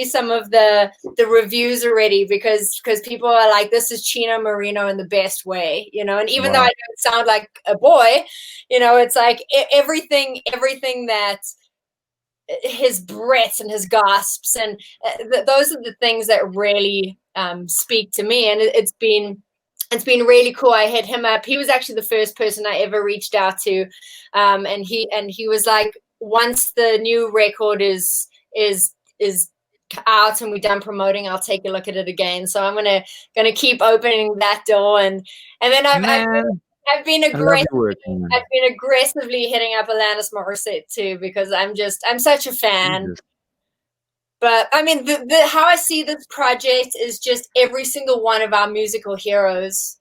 some of the reviews already, because people are like, this is Chino Marino in the best way, you know. And even though I don't sound like a boy, you know, it's like everything that his breaths and his gasps, and those are the things that really speak to me. And it's been really cool. I hit him up. He was actually the first person I ever reached out to, and he was like, once the new record is out and we're done promoting, I'll take a look at it again. So I'm gonna keep opening that door, and then I've been aggressively hitting up Alanis Morissette too, because I'm such a fan. Jesus. But I mean, how I see this project is just every single one of our musical heroes.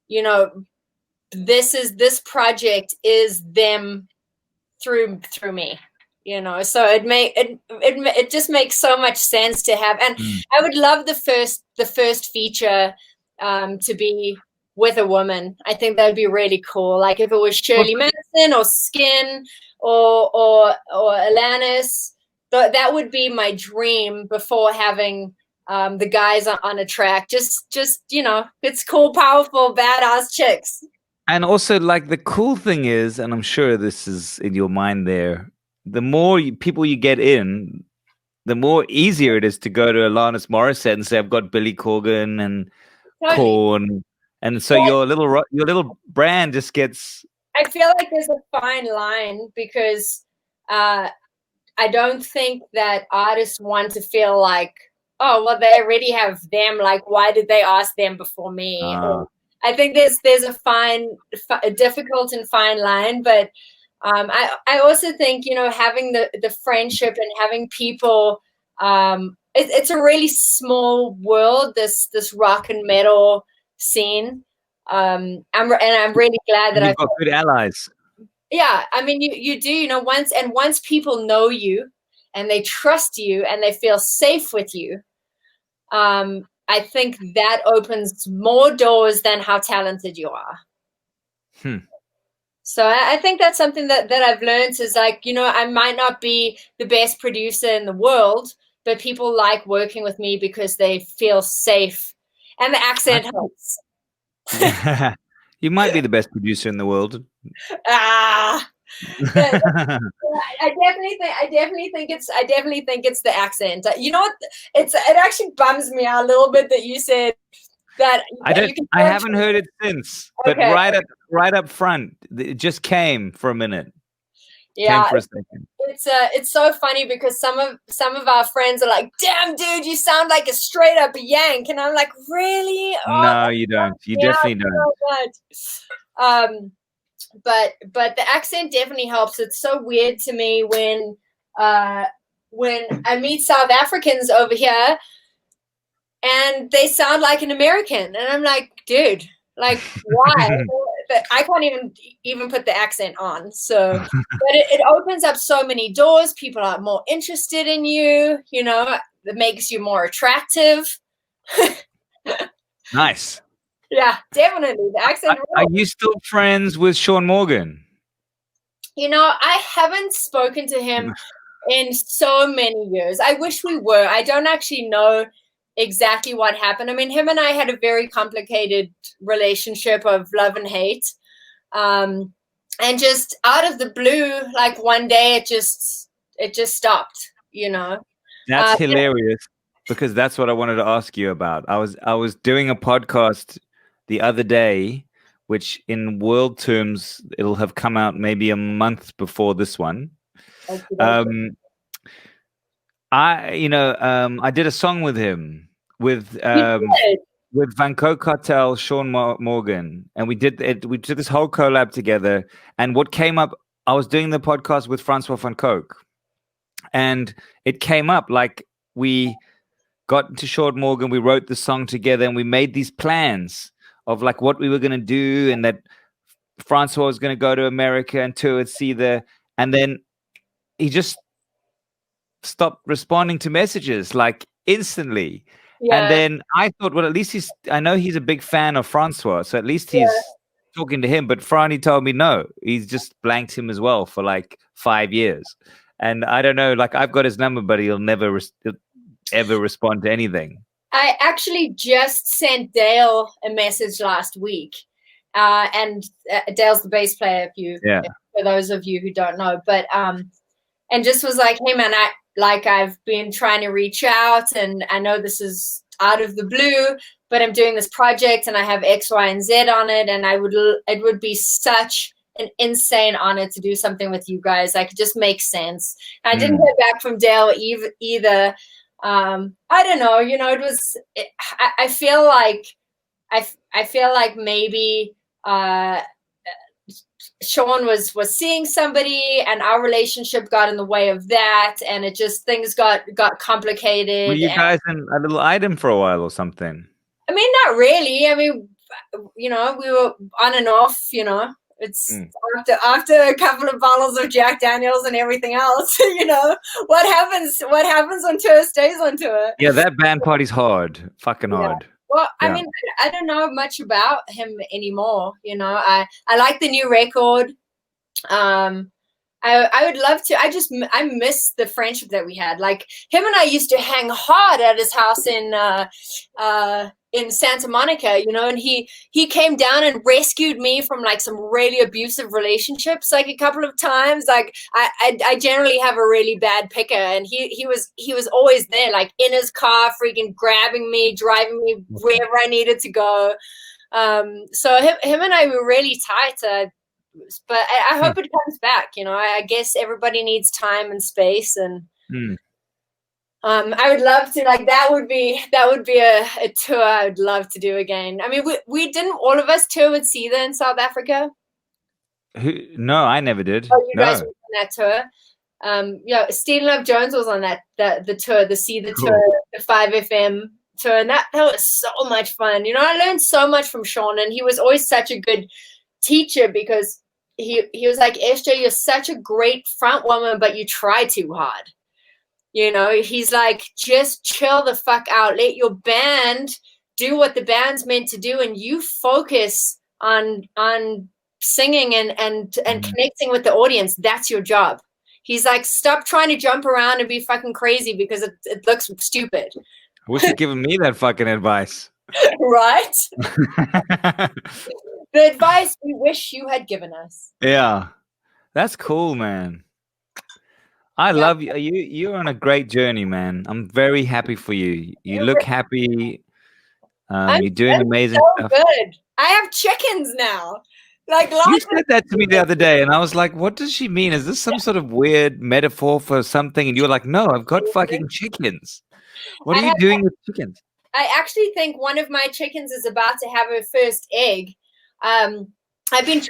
You know, this project is them through me. You know, so it just makes so much sense to have. And I would love the first feature to be with a woman. I think that would be really cool. Like if it was Shirley Manson or Skin or Alanis. That would be my dream before having the guys on a track. Just you know, it's cool, powerful, badass chicks. And also, like, the cool thing is, and I'm sure this is in your mind there, the more people you get in, the more easier it is to go to Alanis Morissette and say, I've got Billy Corgan and Totally. Korn. And so But your little brand just gets. I feel like there's a fine line because I don't think that artists want to feel like, oh, well, they already have them. Like, why did they ask them before me? Or, I think there's a difficult and fine line, but I also think, you know, having the friendship and having people, it's a really small world, this rock and metal scene. I'm really glad that You've got good allies. yeah, I mean, you do, you know, once people know you and they trust you and they feel safe with you, I think that opens more doors than how talented you are. So I think that's something that I've learned is like, you know, I might not be the best producer in the world, but people like working with me because they feel safe, and the accent helps. You might be the best producer in the world. Ah. I definitely think it's the accent. You know what? It actually bums me out a little bit that you said that. I haven't heard it since, but okay. right up front, it just came for a minute. Yeah, came for a second. It's so funny because some of our friends are like, "Damn, dude, you sound like a straight up Yank," and I'm like, "Really? No, you don't. You definitely don't." So but the accent definitely helps. It's so weird to me when I meet South Africans over here and they sound like an American, and I'm like, dude, like why? I can't even put the accent on. So, but it opens up so many doors. People are more interested in you. You know, it makes you more attractive. Nice. Yeah, definitely. The accent. Are you still friends with Sean Morgan? You know, I haven't spoken to him in so many years. I wish we were. I don't actually know exactly what happened. I mean, him and I had a very complicated relationship of love and hate. And just out of the blue, like one day it just stopped, you know. That's hilarious because that's what I wanted to ask you about. I was doing a podcast the other day, which in world terms, it'll have come out maybe a month before this one. I did a song with him with Vanco Cartel, Sean Morgan, and we did it. We did this whole collab together. And what came up, I was doing the podcast with Francois van Coke, and it came up like we got into Sean Morgan, we wrote the song together, and we made these plans of like what we were going to do, and that Francois was going to go to America and tour with Cedar, and then he just stopped responding to messages like instantly. Yeah. And then I thought, well, at least I know he's a big fan of Francois, so at least he's talking to him. But Franny told me no, he's just blanked him as well for like 5 years. And I don't know, like I've got his number, but he'll never ever respond to anything. I actually just sent Dale a message last week. And Dale's the bass player, for those of you who don't know. But and just was like, hey man, I've been trying to reach out, and I know this is out of the blue, but I'm doing this project and I have X, Y, and Z on it, and it would be such an insane honor to do something with you guys. Like, it just makes sense. I didn't hear back from Dale either. I don't know, you know, I feel like maybe Sean was seeing somebody, and our relationship got in the way of that, and it just things got complicated. Were you guys in a little item for a while or something? I mean, not really. I mean, you know, we were on and off, you know. It's after a couple of bottles of Jack Daniels and everything else, you know, what happens on tour stays on tour. Yeah, that band party's hard. Fucking hard. Well, I mean, I don't know much about him anymore. You know, I like the new record. I would love to. I miss the friendship that we had. Like him and I used to hang hard at his house in Santa Monica, you know, and he came down and rescued me from like some really abusive relationships like a couple of times. Like I generally have a really bad picker, and he was always there, like in his car, freaking grabbing me, driving me wherever I needed to go. So him and I were really tight. But I hope it comes back. You know, I guess everybody needs time and space, and I would love to. Like that would be a tour I would love to do again. I mean, we didn't all of us tour with Caesar in South Africa. No, I never did. Oh, you guys No. were on that tour. Yeah, Stephen Love Jones was on the tour, the Caesar tour, the 5FM tour, and that was so much fun. You know, I learned so much from Sean, and he was always such a good teacher because he was like, Esjay, you're such a great front woman, but you try too hard. You know, he's like, just chill the fuck out. Let your band do what the band's meant to do, and you focus on singing and connecting with the audience. That's your job. He's like, stop trying to jump around and be fucking crazy because it looks stupid. I wish you'd given me that fucking advice. Right? The advice we wish you had given us. Yeah. That's cool, man. I love you. You're on a great journey, man. I'm very happy for you. You look happy. You're doing amazing stuff. Good. I have chickens now. Like you said that to me the other day, and I was like, "What does she mean? Is this some sort of weird metaphor for something?" And you were like, "No, I've got fucking chickens. What are you doing with chickens?" I actually think one of my chickens is about to have her first egg. I've been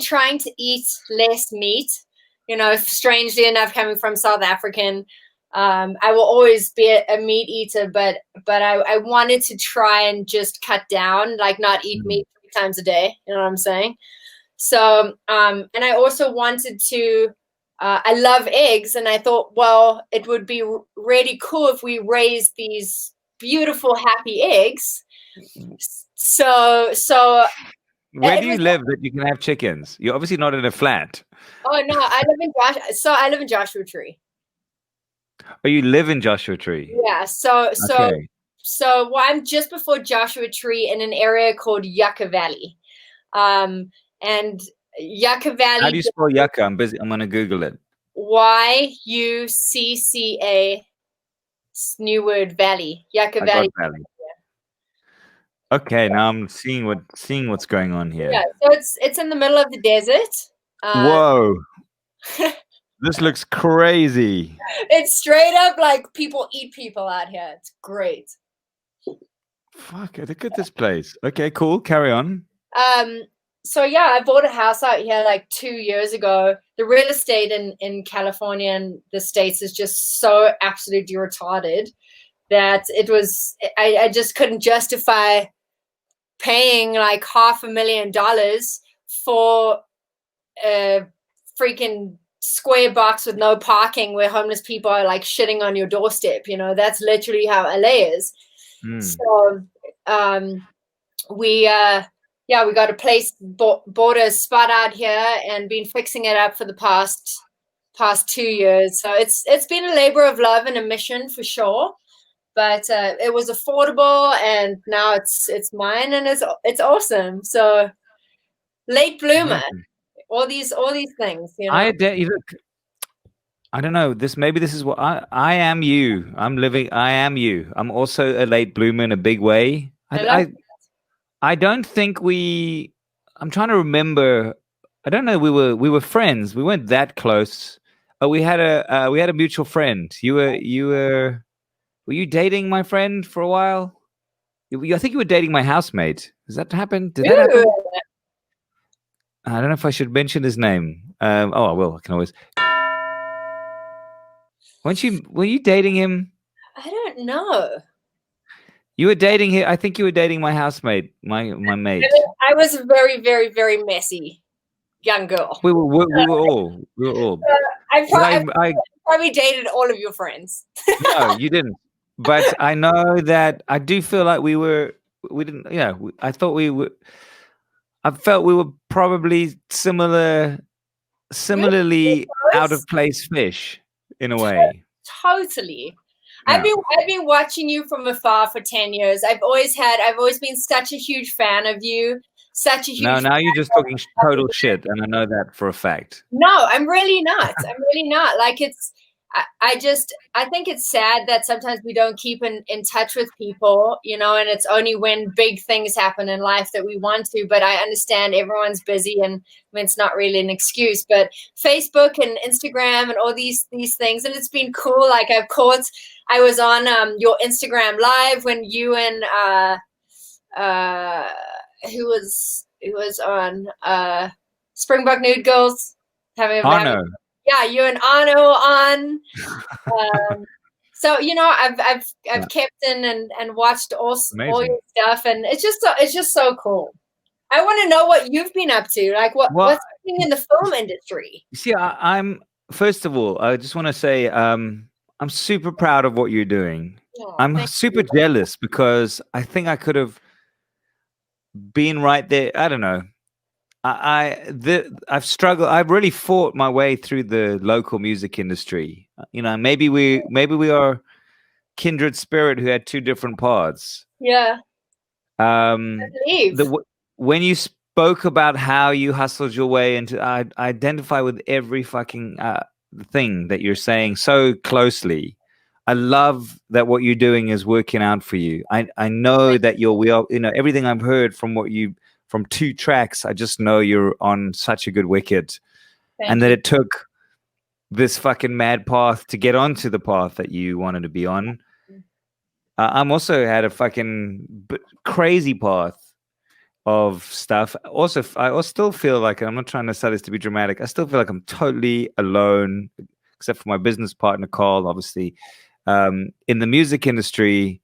trying to eat less meat. You know, strangely enough, coming from South African, I will always be a meat eater, but I wanted to try and just cut down, like not eat meat 3 times a day. You know what I'm saying? So, and I also wanted to, I love eggs, and I thought, well, it would be really cool if we raised these beautiful, happy eggs. So where do you live that you can have chickens? You're obviously not in a flat. Oh no, I live in Joshua Tree. Oh, you live in Joshua Tree? Yeah. So well, I'm just before Joshua Tree in an area called Yucca Valley. And Yucca Valley. How do you spell Yucca? I'm gonna Google it. YUCCA. New word, Valley. Yucca Valley. Okay, now I'm seeing what's going on here. Yeah, so it's in the middle of the desert. Whoa. This looks crazy. It's straight up like people eat people out here. It's great. Fuck, look at this place. Okay, cool. Carry on. So yeah, I bought a house out here like 2 years ago. The real estate in California and the States is just so absolutely retarded that I just couldn't justify paying like $500,000 for a freaking square box with no parking where homeless people are like shitting on your doorstep. You know, that's literally how LA is. So we got a place, bought a spot out here and been fixing it up for the past 2 years. So it's been a labor of love and a mission for sure. But it was affordable, and now it's mine, and it's awesome. So late bloomer, all these things. You know, look. I don't know. Maybe this is what I am. You. I am you. I'm also a late bloomer in a big way. I don't think I'm trying to remember. I don't know. We were friends. We weren't that close. Oh, we had a mutual friend. Were you dating my friend for a while? I think you were dating my housemate. Does that happen? Did that happen? I don't know if I should mention his name. I will. I can always. Were you dating him? I don't know. You were dating him. I think you were dating my housemate, my mate. I was a very, very, very messy young girl. We were all. I probably dated all of your friends. No, you didn't. But I know that I do feel like we didn't. Yeah, I felt we were probably similar similarly out of place fish in a way. Totally. Yeah. I've been watching you from afar for 10 years. I've always been such a huge fan of you. Such a huge No, now fan you're just talking total shit, and I know that for a fact. No, I'm really not. I'm really not. Like I think it's sad that sometimes we don't keep in touch with people, you know, and it's only when big things happen in life that we want to. But I understand everyone's busy, and I mean, it's not really an excuse. But Facebook and Instagram and all these things, and it's been cool. Like I was on your Instagram live when you and who was on Springbok Nude Girls Arno. yeah, you and Arno on. So you know, I've kept in and watched all your stuff, and it's just so cool. I want to know what you've been up to, like what's happening in the film industry. See, I'm first of all, I just want to say I'm super proud of what you're doing. Oh, I'm super jealous because I think I could have been right there. I don't know. I've struggled. I've really fought my way through the local music industry. You know, maybe we are kindred spirit who had two different paths. Yeah. When you spoke about how you hustled your way into, I identify with every fucking thing that you're saying so closely. I love that what you're doing is working out for you. I know that we are, you know, everything I've heard from from 2 tracks, I just know you're on such a good wicket. And that it took this fucking mad path to get onto the path that you wanted to be on. I'm also had a fucking crazy path of stuff. Also, I still feel like, I'm not trying to say this to be dramatic, I still feel like I'm totally alone, except for my business partner, Carl, obviously. In the music industry,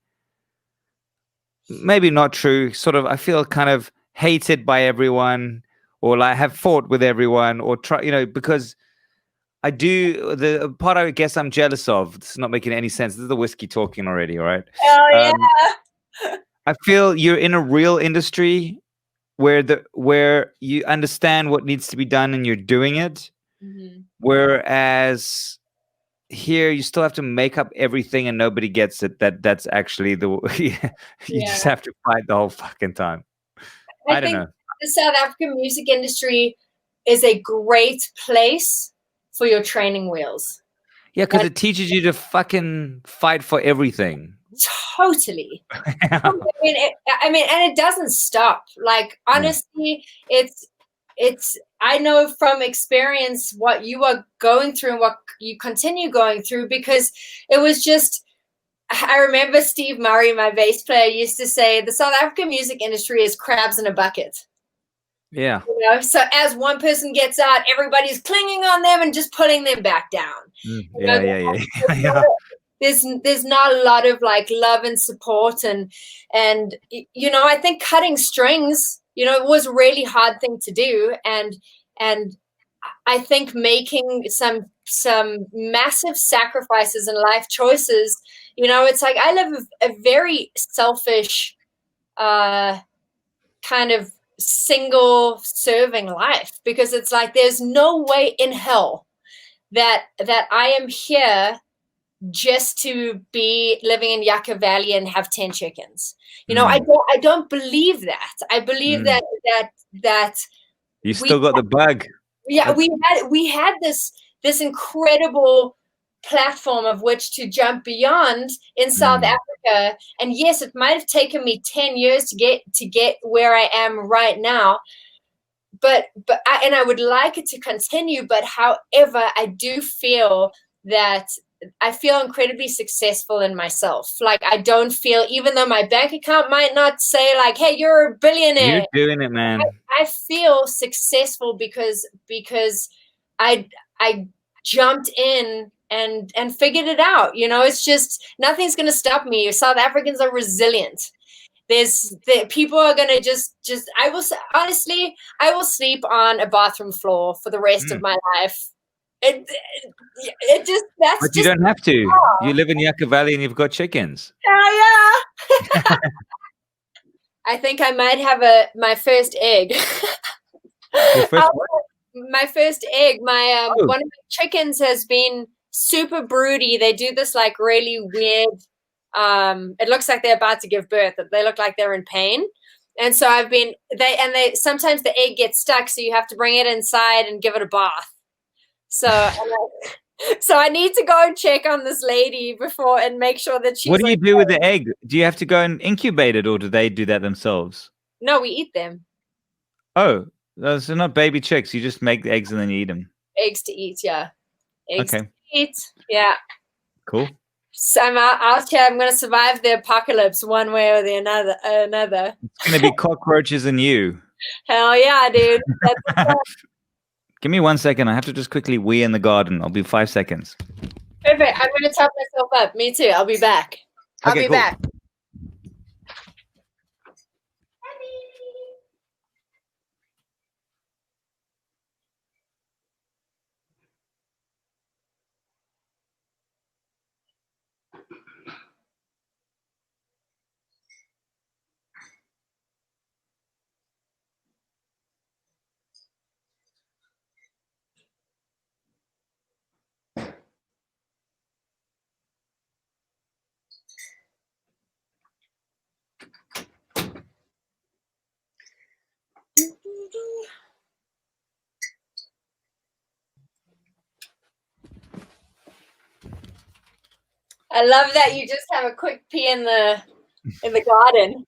maybe not true. Sort of, I feel kind of hated by everyone, or like have fought with everyone, or try, you know, because I do the part I guess I'm jealous of. This is not making any sense. This is the whiskey talking already, all right? Oh yeah. I feel you're in a real industry where you understand what needs to be done and you're doing it. Mm-hmm. Whereas here you still have to make up everything and nobody gets it. That's actually you just have to fight the whole fucking time. I don't know. The South African music industry is a great place for your training wheels. Yeah, because it teaches you to fucking fight for everything. Totally. Yeah. I mean, and it doesn't stop. Like, honestly, it's I know from experience what you are going through and what you continue going through, because it was just, I remember Steve Murray, my bass player, used to say the South African music industry is crabs in a bucket. Yeah. You know, so as one person gets out, everybody's clinging on them and just pulling them back down. Yeah. There's not a lot of like love and support, and you know, I think cutting strings, you know, it was a really hard thing to do, and I think making some massive sacrifices and life choices. You know, it's like I live a very selfish kind of single serving life, because it's like there's no way in hell that I am here just to be living in Yucca Valley and have 10 chickens. You know, I don't believe that. I believe that you still got the bug. Yeah, we had this incredible platform of which to jump beyond in South Africa. And yes, it might have taken me 10 years to get where I am right now. But I would like it to continue. But however, I do feel that I feel incredibly successful in myself. Like, I don't feel, even though my bank account might not say like, hey, you're a billionaire. You're doing it, man. I feel successful because I jumped in and figured it out. You know, it's just, nothing's going to stop me. South Africans are resilient. People are going to just, I will sleep on a bathroom floor for the rest of my life. But you don't have to. You live in Yucca Valley and you've got chickens. Oh yeah. I think I might have my first egg. Your first what? my first egg. My Oh. one of my chickens has been super broody. They do this like really weird. It looks like they're about to give birth. They look like they're in pain. And so they sometimes the egg gets stuck, so you have to bring it inside and give it a bath. So so I need to go and check on this lady before and make sure that she's What do you like, do with the egg? Do you have to go and incubate it, or do they do that themselves? no, we eat them. Oh, those are not baby chicks. You just make the eggs and then you eat them. Eggs to eat, yeah. Eggs Okay. to eat, yeah. Cool. So I'm out here. I'm going to survive the apocalypse one way or the another. It's going to be cockroaches and you. Hell yeah, dude. Give me 1 second. I have to just quickly wee in the garden. I'll be 5 seconds. Perfect. I'm going to top myself up. Me too. I'll be back. I'll be back. I love that you just have a quick pee in the garden.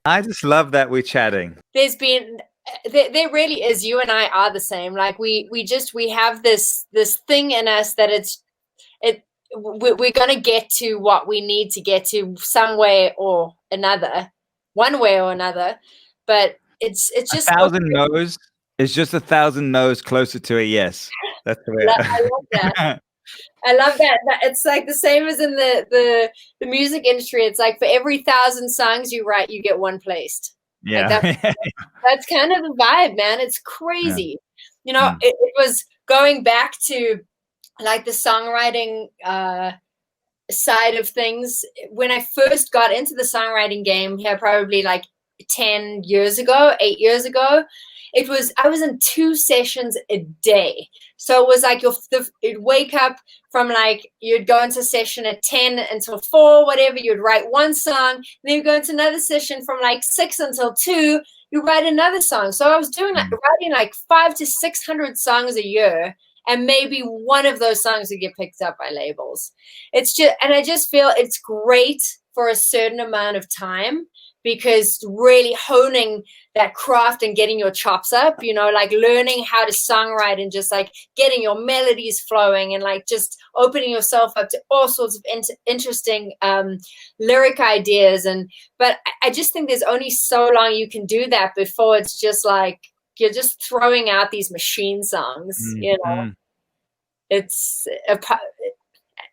I just love that we're chatting. There really is. You and I are the same. Like we have this thing in us that we're going to get to what we need to get to some way or another, one way or another. But it's just 1,000 no's is just 1,000 no's closer to a yes. That's the way. I love that. I love that. It's like the same as in the music industry. It's like for every 1,000 songs you write, you get one placed. Yeah. Like that's kind of the vibe, man. It's crazy. Yeah. You know, it was going back to like the songwriting side of things. When I first got into the songwriting game here, probably like 8 years ago, I was in 2 sessions a day. So it was like you'd wake up from like, you'd go into session at 10 until 4, whatever, you'd write one song, then you'd go into another session from like 6 until 2, you write another song. So I was writing like 500 to 600 songs a year, and maybe one of those songs would get picked up by labels. And I just feel it's great for a certain amount of time, because really honing that craft and getting your chops up, you know, like learning how to songwrite and just like getting your melodies flowing and like just opening yourself up to all sorts of interesting lyric ideas. But I just think there's only so long you can do that before it's just like you're just throwing out these machine songs, you know. It's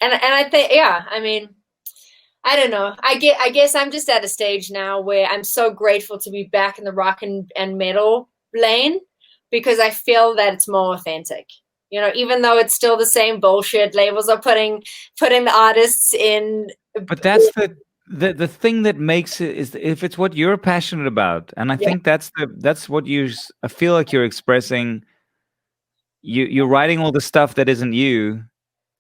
and I think, yeah, I mean, I don't know. I guess I'm just at a stage now where I'm so grateful to be back in the rock and metal lane, because I feel that it's more authentic. You know, even though it's still the same bullshit, labels are putting the artists in. But that's the thing that makes it, is if it's what you're passionate about, and I think that's what I feel like you're expressing. You're writing all the stuff that isn't you,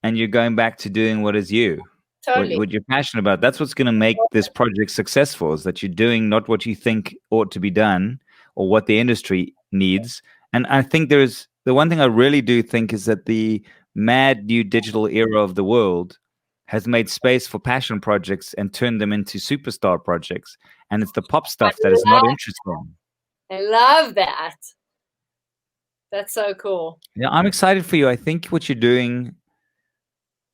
and you're going back to doing what is you. Totally. What you're passionate about. That's what's going to make this project successful, is that you're doing not what you think ought to be done or what the industry needs. And I think the one thing I really do think is that the mad new digital era of the world has made space for passion projects and turned them into superstar projects. And it's the pop stuff that is not interesting. I love that. That's so cool. Yeah, I'm excited for you. I think what you're doing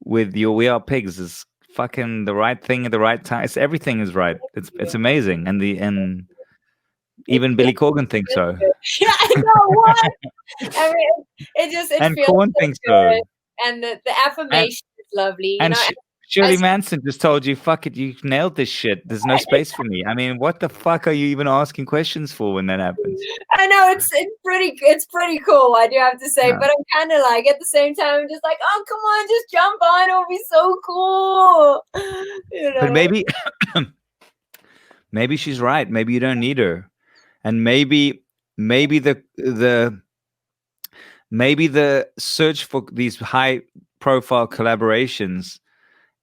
with your We Are Pigs is fucking the right thing at the right time. Everything is right. It's amazing, and even Billy Corgan thinks so. Yeah, I know what. I mean, it and feels Korn thinks so. And the affirmation is lovely. And Shirley Manson just told you, "Fuck it, you nailed this shit. There's no space for me." I mean, what the fuck are you even asking questions for when that happens? I know it's pretty cool, I do have to say, but I'm kind of like, at the same time, I'm just like, oh, come on, just jump on, it'll be so cool. You know? But maybe she's right. Maybe you don't need her, and maybe the maybe the search for these high profile collaborations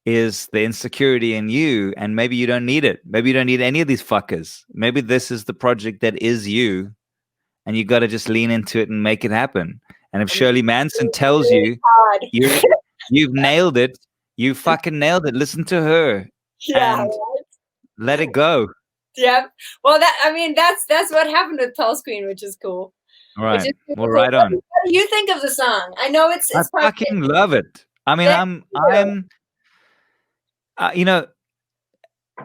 is the insecurity in you, and maybe you don't need it. Maybe you don't need any of these fuckers. Maybe this is the project that is you, and you got to just lean into it and make it happen. And if Shirley Manson tells you hard. you've nailed it, you fucking nailed it. Listen to her and let it go. Yeah. Well, that's what happened with Pulse Queen, which is cool. All right. Well, cool. right on. What do you think of the song? I know it's I fucking love it. I mean, I'm you know,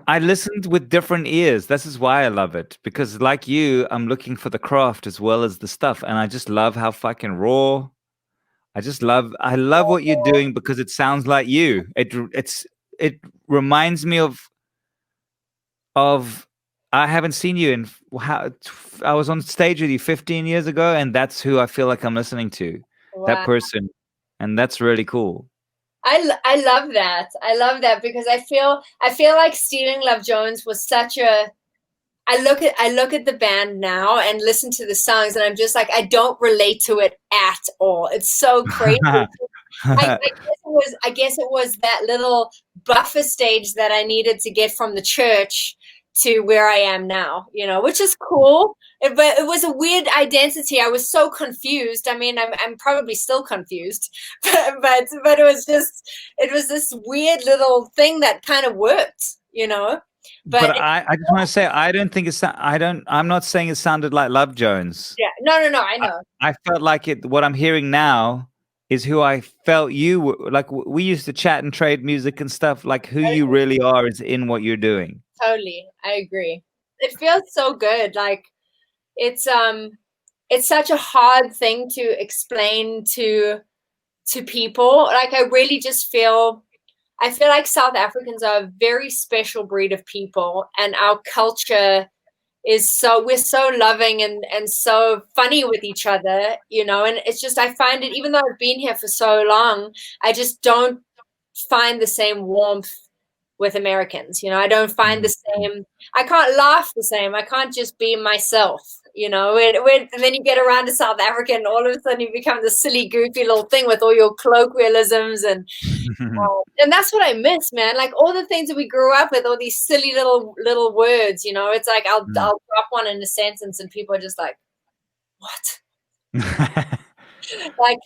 I listened with different ears. This is why I love it, because like you, I'm looking for the craft as well as the stuff, and I just love how fucking raw. I love what you're doing because it sounds like you. It reminds me of I haven't seen you in how I was on stage with you 15 years ago, and that's who I feel like I'm listening to. Wow. That person, and that's really cool. I love that. I love that because I feel like Stealing Love Jones was such a. I look at the band now and listen to the songs, and I'm just like, I don't relate to it at all. It's so crazy. I guess it was that little buffer stage that I needed to get from the church to where I am now, which is cool. But it was a weird identity. I was so confused. I mean, I'm probably still confused, but it was this weird little thing that kind of worked, But I just want to say, I'm not saying it sounded like Love Jones. Yeah, no, I know. I felt like it. What I'm hearing now is who I felt you were. Like we used to chat and trade music and stuff. Like who you really are is in what you're doing. Totally, I agree. It feels so good. Like it's such a hard thing to explain to people. Like I really just I feel like South Africans are a very special breed of people, and our culture is we're so loving and so funny with each other, and it's just, I find it, even though I've been here for so long, I just don't find the same warmth with Americans. I don't find the same, I can't laugh the same. I can't just be myself, and then you get around to South Africa and all of a sudden you become this silly, goofy little thing with all your colloquialisms and that's what I miss, man. Like all the things that we grew up with, all these silly little words, it's like I'll drop one in a sentence and people are just like, what? Like,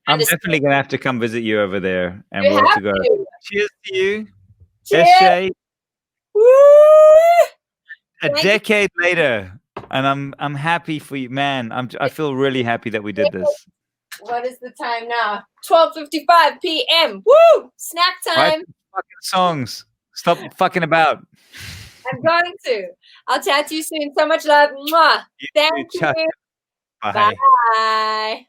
I'm definitely gonna have to come visit you over there, and we'll have to go. Cheers to you. Cheers. Esjay. Woo! A decade later, and I'm happy for you, man. I feel really happy that we did this. What is the time now? 12:55 p.m. Woo! Snack time. Write fucking songs. Stop fucking about. I'm going to. I'll chat to you soon. So much love. Mwah. Thank you. Bye. Bye.